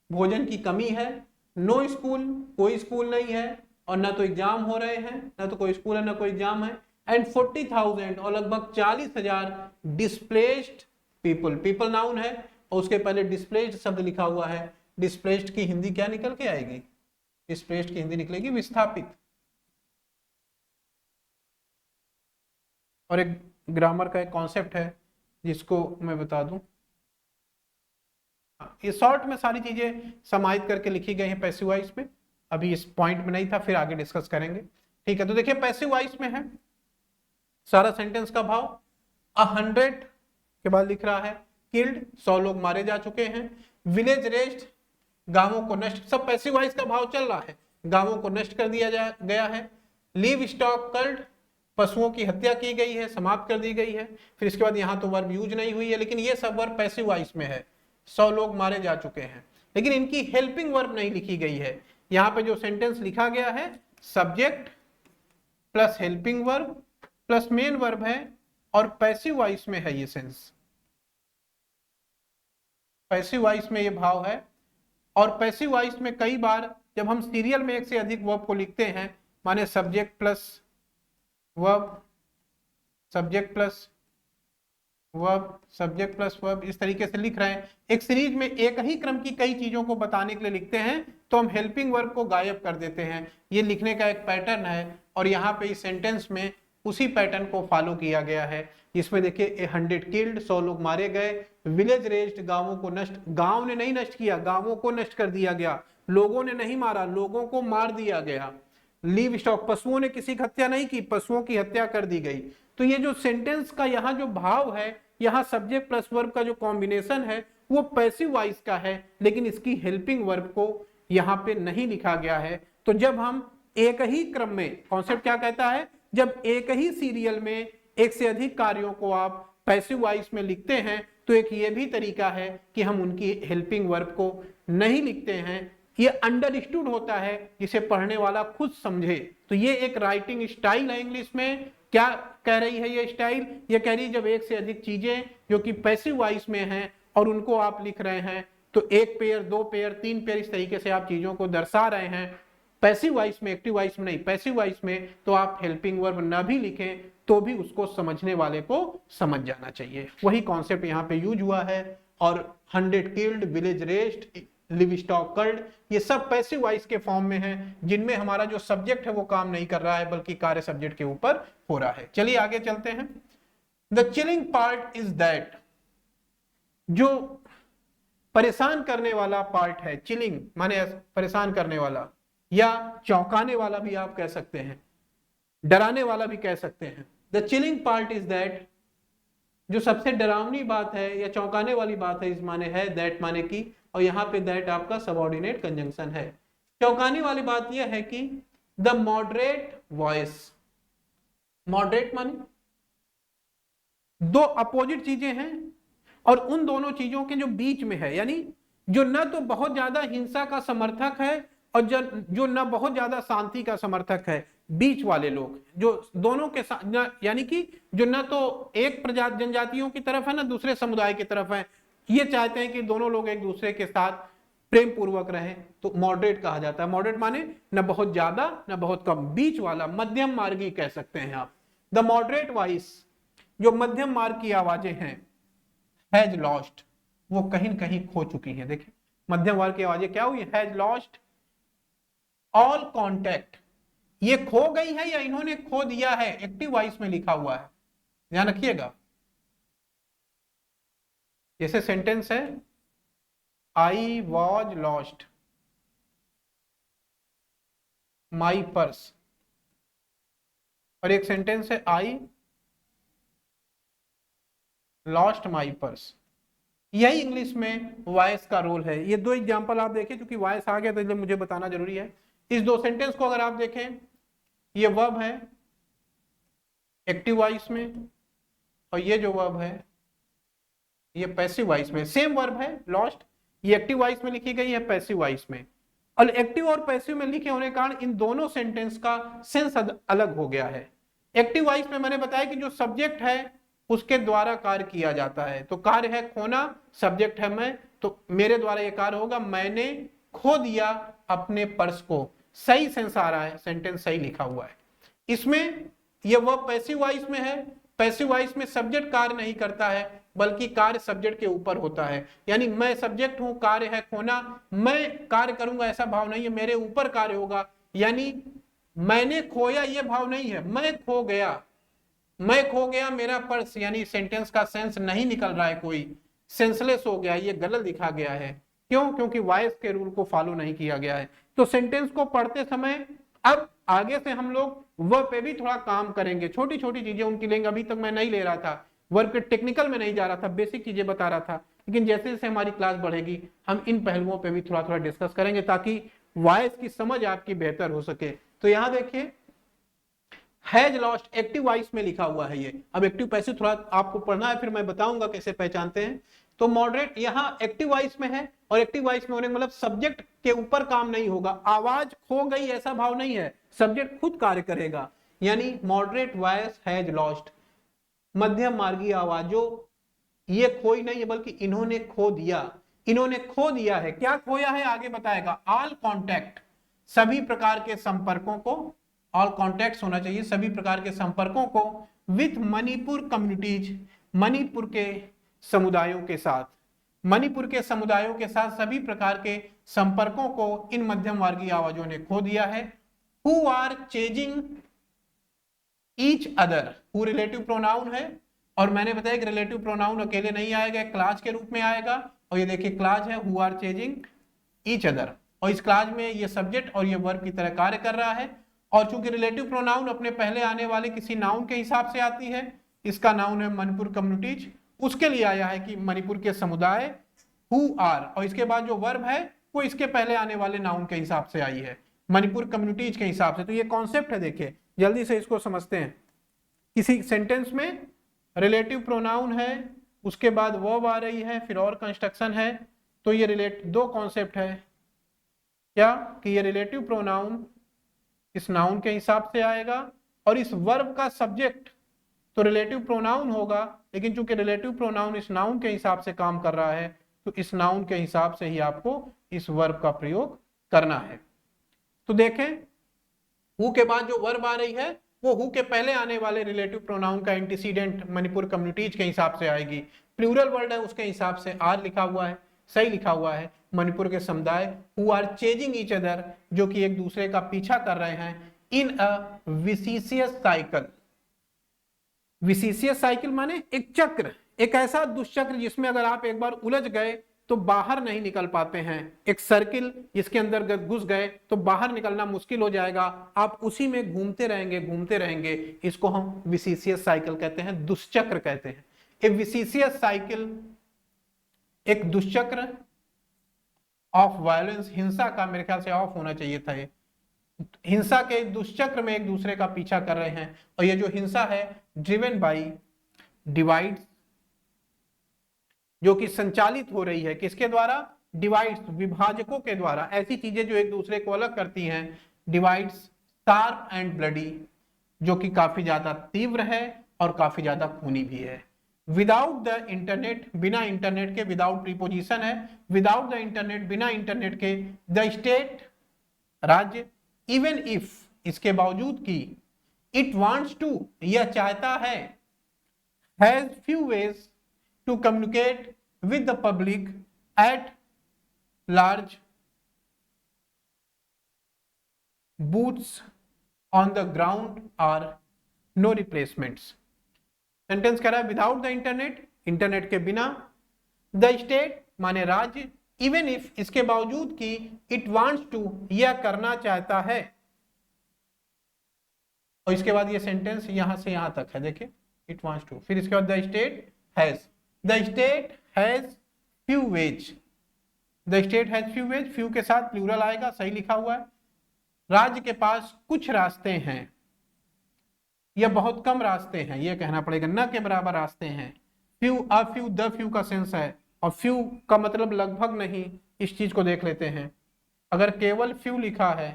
भोजन की कमी है, नो स्कूल कोई स्कूल नहीं है और ना तो एग्जाम हो रहे हैं, ना तो कोई स्कूल है ना कोई एग्जाम है, एंड 40,000 और लगभग 40,000 डिस्प्लेस्ड पीपल, पीपल नाउन है, और उसके पहले डिस्प्लेस्ड शब्द लिखा हुआ है, डिस्प्लेस्ड की हिंदी क्या निकल के आएगी? डिस्प्लेस्ड की हिंदी निकलेगी विस्थापित। और एक ग्रामर का एक कॉन्सेप्ट है जिसको मैं बता दूं, ये शॉर्ट में सारी चीजें समाहित करके लिखी गई हैं पैसिव वॉइस में, अभी इस पॉइंट में नहीं था, फिर आगे डिस्कस करेंगे। ठीक है, तो देखिए पैसिव वॉइस में है सारा सेंटेंस का भाव 100 के बाद लिख रहा है किल्ड, 100 लोग मारे जा चुके हैं, विलेज रेस्ट, गांवों को नष्ट, सब पैसिव वॉइस का भाव चल रहा है, गांवों को नष्ट कर दिया गया है, लीव स्टॉक कल्ड, पशुओं की हत्या की गई है, समाप्त कर दी गई है। फिर इसके बाद यहां तो वर्ब यूज नहीं हुई है, लेकिन ये सब वर्ब पैसिव वॉइस में है, 100 लोग मारे जा चुके हैं, लेकिन इनकी हेल्पिंग वर्ब नहीं लिखी गई है। यहां पे जो सेंटेंस लिखा गया है subject plus helping verb plus main verb है, और पैसिव वॉइस में है ये सेंस, पैसिव वॉइस में ये भाव है। और पैसिव वॉइस में कई बार जब हम सीरियल में एक से अधिक वर्ब को लिखते हैं, माने subject plus verb, subject plus verb, subject plus verb, इस तरीके से लिख रहे हैं, एक सीरीज में एक ही क्रम की कई चीजों को बताने के लिए लिखते हैं, तो हम हेल्पिंग वर्ब को गायब कर देते हैं। ये लिखने का एक पैटर्न है, और यहाँ पे इस सेंटेंस में उसी पैटर्न को फॉलो किया गया है। इसमें देखिए 100 किल्ड, 100 लोग मारे गए, विलेज रेस्ट, गांवों को नष्ट, गांव ने नहीं नष्ट किया, गांवों को नष्ट कर दिया गया, लोगों ने नहीं मारा, लोगों को मार दिया गया, लीव स्टॉक, पशुओं ने किसी की हत्या नहीं की, पशुओं की हत्या कर दी गई। तो ये जो सेंटेंस का यहाँ जो भाव है, यहाँ सब्जेक्ट प्लस वर्ब का जो कॉम्बिनेशन है वो पैसिव वॉइस का है, लेकिन इसकी हेल्पिंग वर्ब को यहाँ पे नहीं लिखा गया है। तो जब हम एक ही क्रम में, कॉन्सेप्ट क्या कहता है, जब एक ही सीरियल में एक से अधिक कार्यों को आप पैसिव वॉइस में लिखते हैं, तो एक ये भी तरीका है कि हम उनकी हेल्पिंग वर्ब को नहीं लिखते हैं, ये अंडरस्टूड होता है जिसे पढ़ने वाला खुद समझे। तो ये एक राइटिंग स्टाइल है इंग्लिश में। क्या कह रही है ये स्टाइल? ये कह रही है जब एक से अधिक चीजें जो कि पैसिव वॉइस में हैं और उनको आप लिख रहे हैं, तो एक पेयर, दो पेयर, तीन पेयर, इस तरीके से आप चीजों को दर्शा रहे हैं पैसिव वॉइस में, एक्टिव वॉइस में नहीं, पैसिव वॉइस में, तो आप हेल्पिंग वर्ब ना भी लिखें तो भी उसको समझने वाले को समझ जाना चाहिए। वही कॉन्सेप्ट यहाँ पे यूज हुआ है। और 100 killed, village razed, livestock culled, ये सब पैसिव वॉइस के फॉर्म में हैं, जिनमें हमारा जो सब्जेक्ट है वो काम नहीं कर रहा है, बल्कि कार्य सब्जेक्ट के ऊपर हो रहा है। चलिए आगे चलते हैं। The chilling part is that, जो परेशान करने वाला पार्ट है, चिलिंग माने परेशान करने वाला या चौंकाने वाला भी आप कह सकते हैं, डराने वाला भी कह सकते हैं। The chilling part is that, जो सबसे डरावनी बात है या चौंकाने वाली बात है, इस माने है दैट माने की, और यहां पे दैट आपका सबऑर्डिनेट कंजंक्शन है। चौंकाने वाली बात यह है कि द मॉडरेट वॉइस, मॉडरेट माने दो अपोजिट चीजें हैं और उन दोनों चीजों के जो बीच में है, यानी जो न तो बहुत ज्यादा हिंसा का समर्थक है और जो न बहुत ज्यादा शांति का समर्थक है, बीच वाले लोग जो दोनों के साथ, यानी कि जो न तो एक प्रजाति जनजातियों की तरफ है ना दूसरे समुदाय की तरफ है, ये चाहते हैं कि दोनों लोग एक दूसरे के साथ प्रेम पूर्वक रहें, तो मॉडरेट कहा जाता है। मॉडरेट माने न बहुत ज्यादा न बहुत कम, बीच वाला, मध्यम मार्गी कह सकते हैं आप। द मॉडरेट वॉइस, जो मध्यम मार्ग की आवाजें हैं, हैज लॉस्ट, वो कहीं न कहीं खो चुकी है। देखिए मध्यम वर्ग की आवाजें क्या हुई, हैज लॉस्ट ऑल कॉन्टैक्ट, ये खो गई है या इन्होंने खो दिया है, एक्टिव वॉइस में लिखा हुआ है, ध्यान रखिएगा। जैसे सेंटेंस है I was lost my purse, और एक सेंटेंस है आई लॉस्ट माई पर्स। यही इंग्लिश में वॉइस का रोल है। ये दो एग्जांपल आप देखें, क्योंकि वॉइस आ गया तो इसलिए मुझे बताना जरूरी है। इस दो सेंटेंस को अगर आप देखें, ये वर्ब है एक्टिव वॉइस में, और ये जो वर्ब है ये पैसिव वॉइस में। सेम वर्ब है लॉस्ट, ये एक्टिव वॉइस में लिखी गई है, पैसिव वॉइस में। और एक्टिव और पैसिव में लिखे होने के कारण इन दोनों सेंटेंस का सेंस अलग हो गया है। एक्टिव वॉइस में मैंने बताया कि जो सब्जेक्ट है उसके द्वारा कार्य किया जाता है, तो कार्य है खोना, सब्जेक्ट है मैं, तो मेरे द्वारा यह कार्य होगा, मैंने खो दिया अपने पर्स को। सही सेंस आ रहा है, सेंटेंस सही लिखा हुआ है। इसमें यह वर्ब पैसिव वॉइस में है, पैसिव वॉइस में सब्जेक्ट कार्य नहीं करता है, बल्कि कार्य सब्जेक्ट के ऊपर होता है। यानी मैं सब्जेक्ट हूं, कार्य है खोना, मैं कार्य करूंगा ऐसा भाव नहीं है, मेरे ऊपर कार्य होगा। यानी मैंने खोया ये भाव नहीं है, मैं खो गया, मैं खो गया मेरा पर्स, यानी सेंटेंस का सेंस नहीं निकल रहा है, कोई सेंसलेस हो गया, ये गलत लिखा गया है। क्यों? क्योंकि वॉइस के रूल को फॉलो नहीं किया गया है। तो सेंटेंस को पढ़ते समय अब आगे से हम लोग वर्ब पे भी थोड़ा काम करेंगे, छोटी छोटी चीजें उनकी लेंगे। अभी तक मैं नहीं ले रहा था, वर्ब के टेक्निकल में नहीं जा रहा था, बेसिक चीजें बता रहा था। लेकिन जैसे जैसे हमारी क्लास बढ़ेगी हम इन पहलुओं पे भी थोड़ा थोड़ा डिस्कस करेंगे, ताकि वॉइस की समझ आपकी बेहतर हो सके। तो यहां देखिए हैज लॉस्ट एक्टिव वॉइस में लिखा हुआ है ये। अब एक्टिव पैसिव थोड़ा आपको पढ़ना है, फिर मैं बताऊंगा कैसे पहचानते हैं। तो मॉडरेट यहां एक्टिव वॉइस में है, और एक्टिव वॉइस में होने मतलब सब्जेक्ट के ऊपर काम नहीं होगा, आवाज खो गई ऐसा भाव नहीं है, सब्जेक्ट खुद कार्य करेगा। यानी मॉडरेट वॉइस हैज लॉस्ट, मध्यम मार्गी आवाज, जो ये खोई नहीं है बल्कि इन्होंने खो दिया, इन्होंने खो दिया है। क्या खोया है आगे बताएगा। ऑल कॉन्टैक्ट, सभी प्रकार के संपर्कों को, ऑल कॉन्टैक्ट्स होना चाहिए, सभी प्रकार के संपर्कों को, विथ मणिपुर कम्युनिटीज, मणिपुर के समुदायों के साथ, मणिपुर के समुदायों के साथ सभी प्रकार के संपर्कों को इन मध्यम वर्गीय आवाजों ने खो दिया है। Who are chasing each other, who relative pronoun है, और मैंने बताया कि रिलेटिव प्रोनाउन अकेले नहीं आएगा, क्लास के रूप में आएगा। और ये देखिए क्लास है, who are chasing each other, और इस क्लास में ये सब्जेक्ट और ये वर्ब की तरह कार्य कर रहा है। और चूंकि रिलेटिव प्रोनाउन अपने पहले आने वाले किसी नाउन के हिसाब से आती है, इसका नाउन है मणिपुर कम्युनिटीज, उसके लिए आया है कि मणिपुर के समुदाय, हु आर, और इसके बाद जो वर्ब है वो इसके पहले आने वाले नाउन के हिसाब से आई है, मणिपुर कम्युनिटीज के हिसाब से। तो ये कॉन्सेप्ट है, देखिए जल्दी से इसको समझते हैं। किसी सेंटेंस में रिलेटिव प्रोनाउन है, उसके बाद वर्ब आ रही है, फिर और कंस्ट्रक्शन है। तो ये दो कॉन्सेप्ट है, क्या कि ये रिलेटिव प्रोनाउन इस नाउन के हिसाब से आएगा, और इस वर्ब का सब्जेक्ट तो रिलेटिव प्रोनाउन होगा, लेकिन चूंकि रिलेटिव प्रोनाउन इस नाउन के हिसाब से काम कर रहा है, तो इस नाउन के हिसाब से ही आपको इस वर्ब का प्रयोग करना है। तो देखें, हु के बाद जो वर्ब आ रही है वो हु के पहले आने वाले रिलेटिव प्रोनाउन का एंटीसीडेंट मणिपुर कम्युनिटीज के हिसाब से आएगी। प्लूरल वर्ड है उसके हिसाब से आर लिखा हुआ है, सही लिखा हुआ है। मणिपुर के समुदाय who are chasing each other, जो कि एक दूसरे का पीछा कर रहे हैं, इन अ विसिशियस साइकिल। विसिशियस साइकिल माने एक चक्र, एक ऐसा दुष्चक्र जिसमें अगर आप एक बार उलझ गए तो बाहर नहीं निकल पाते हैं। एक सर्किल जिसके अंदर घुस गए तो बाहर निकलना मुश्किल हो जाएगा, आप उसी में घूमते रहेंगे घूमते रहेंगे। इसको हम विसिशियस साइकिल कहते हैं, दुष्चक्र कहते हैं। ए विसिशियस साइकिल, एक दुष्चक्र ऑफ वायलेंस, हिंसा का, मेरे ख्याल से ऑफ होना चाहिए था, ये हिंसा के दुष्चक्र में एक दूसरे का पीछा कर रहे हैं। और ये जो हिंसा है ड्रिवन बाई डिवाइड्स, जो कि संचालित हो रही है किसके द्वारा, डिवाइड्स, विभाजकों के द्वारा। ऐसी चीजें जो एक दूसरे को अलग करती हैं, डिवाइड्स, शार्प एंड ब्लडी, जो कि काफी ज्यादा तीव्र है और काफी ज्यादा खूनी भी है। विदाउट द इंटरनेट, बिना इंटरनेट के, विदाउट प्रीपोजिशन है, विदाउट द इंटरनेट, बिना इंटरनेट के, द स्टेट, राज्य, इवन इफ, इसके बावजूद कि, इट वांट्स टू, यह चाहता है, has few ways to communicate with the public at large, boots on the ground are no replacements. Sentence कह रहा है विदाउट द इंटरनेट, इंटरनेट के बिना, द स्टेट माने राज्य, इवन इफ, इसके बावजूद कि, इट वांट्स टू, यह करना चाहता है। और इसके बाद ये सेंटेंस यहां से यहां तक है, देखिए इट वांट्स टू, फिर इसके बाद the state has, the state has few veg, the state has few veg, few के साथ प्लूरल आएगा, सही लिखा हुआ है। राज्य के पास कुछ रास्ते हैं, यह बहुत कम रास्ते हैं, यह कहना पड़ेगा, न के बराबर रास्ते हैं। Few, a few, the few का सेंस है, और फ्यू का मतलब लगभग नहीं। इस चीज को देख लेते हैं, अगर केवल फ्यू लिखा है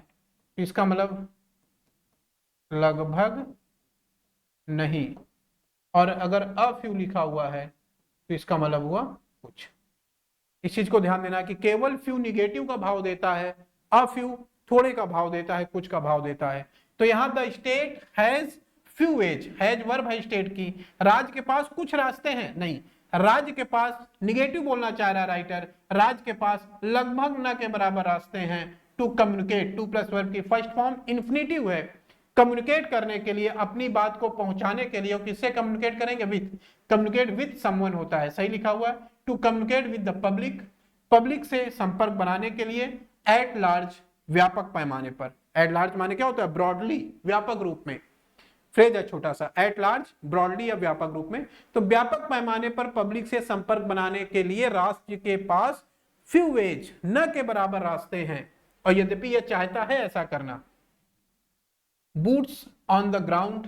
तो इसका मतलब लगभग नहीं, और अगर अ फ्यू लिखा हुआ है तो इसका मतलब हुआ कुछ। इस चीज को ध्यान देना कि केवल फ्यू निगेटिव का भाव देता है, अ फ्यू थोड़े का भाव देता है, कुछ का भाव देता है। तो यहां the state has few veg, has verb है स्टेट की, राज्य के पास कुछ रास्ते हैं, नहीं, राज्य के पास, निगेटिव बोलना चाह रहा है राइटर, राज्य के पास लगभग न के बराबर रास्ते हैं to communicate. To plus verb की फर्स्ट फॉर्म इन्फिनेटिव है, कम्युनिकेट करने के लिए, अपनी बात को पहुंचाने के लिए। और किससे कम्युनिकेट करेंगे? विथ, कम्युनिकेट विथ समवन होता है, सही लिखा हुआ है, to communicate with the public, public से संपर्क बनाने के लिए, एट लार्ज, व्यापक पैमाने पर। एट लार्ज माने क्या होता है? ब्रॉडली, व्यापक रूप में, फ्रेज है छोटा सा, एट लार्ज, ब्रॉडली या व्यापक रूप में। तो व्यापक पैमाने पर पब्लिक से संपर्क बनाने के लिए राष्ट्र के पास फ्यू वेज, न के बराबर रास्ते हैं, और यद्यपि यह चाहता है ऐसा करना। बूट्स ऑन द ग्राउंड,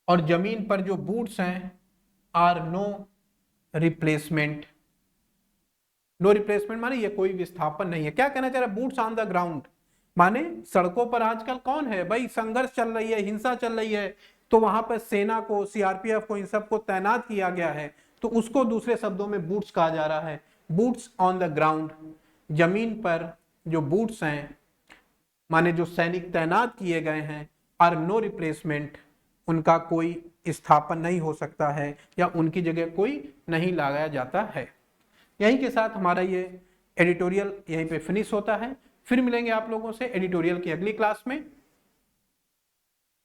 और जमीन पर जो बूट्स हैं, are no replacement. No replacement माने ये कोई विस्थापन नहीं है। क्या कहना चाह रहा है? बूट्स ऑन द ग्राउंड माने सड़कों पर आजकल कौन है भाई? संघर्ष चल रही है, हिंसा चल रही है, तो वहां पर सेना को, सीआरपीएफ को, इन सबको तैनात किया गया है, तो उसको दूसरे शब्दों में बूट्स कहा जा रहा है। बूट्स ऑन द ग्राउंड, जमीन पर जो बूट्स हैं माने जो सैनिक तैनात किए गए हैं, आर नो रिप्लेसमेंट, उनका कोई स्थापन नहीं हो सकता है, या उनकी जगह कोई नहीं लगाया जाता है। यहीं के साथ हमारा ये एडिटोरियल यहीं पे फिनिश होता है। फिर मिलेंगे आप लोगों से एडिटोरियल की अगली क्लास में।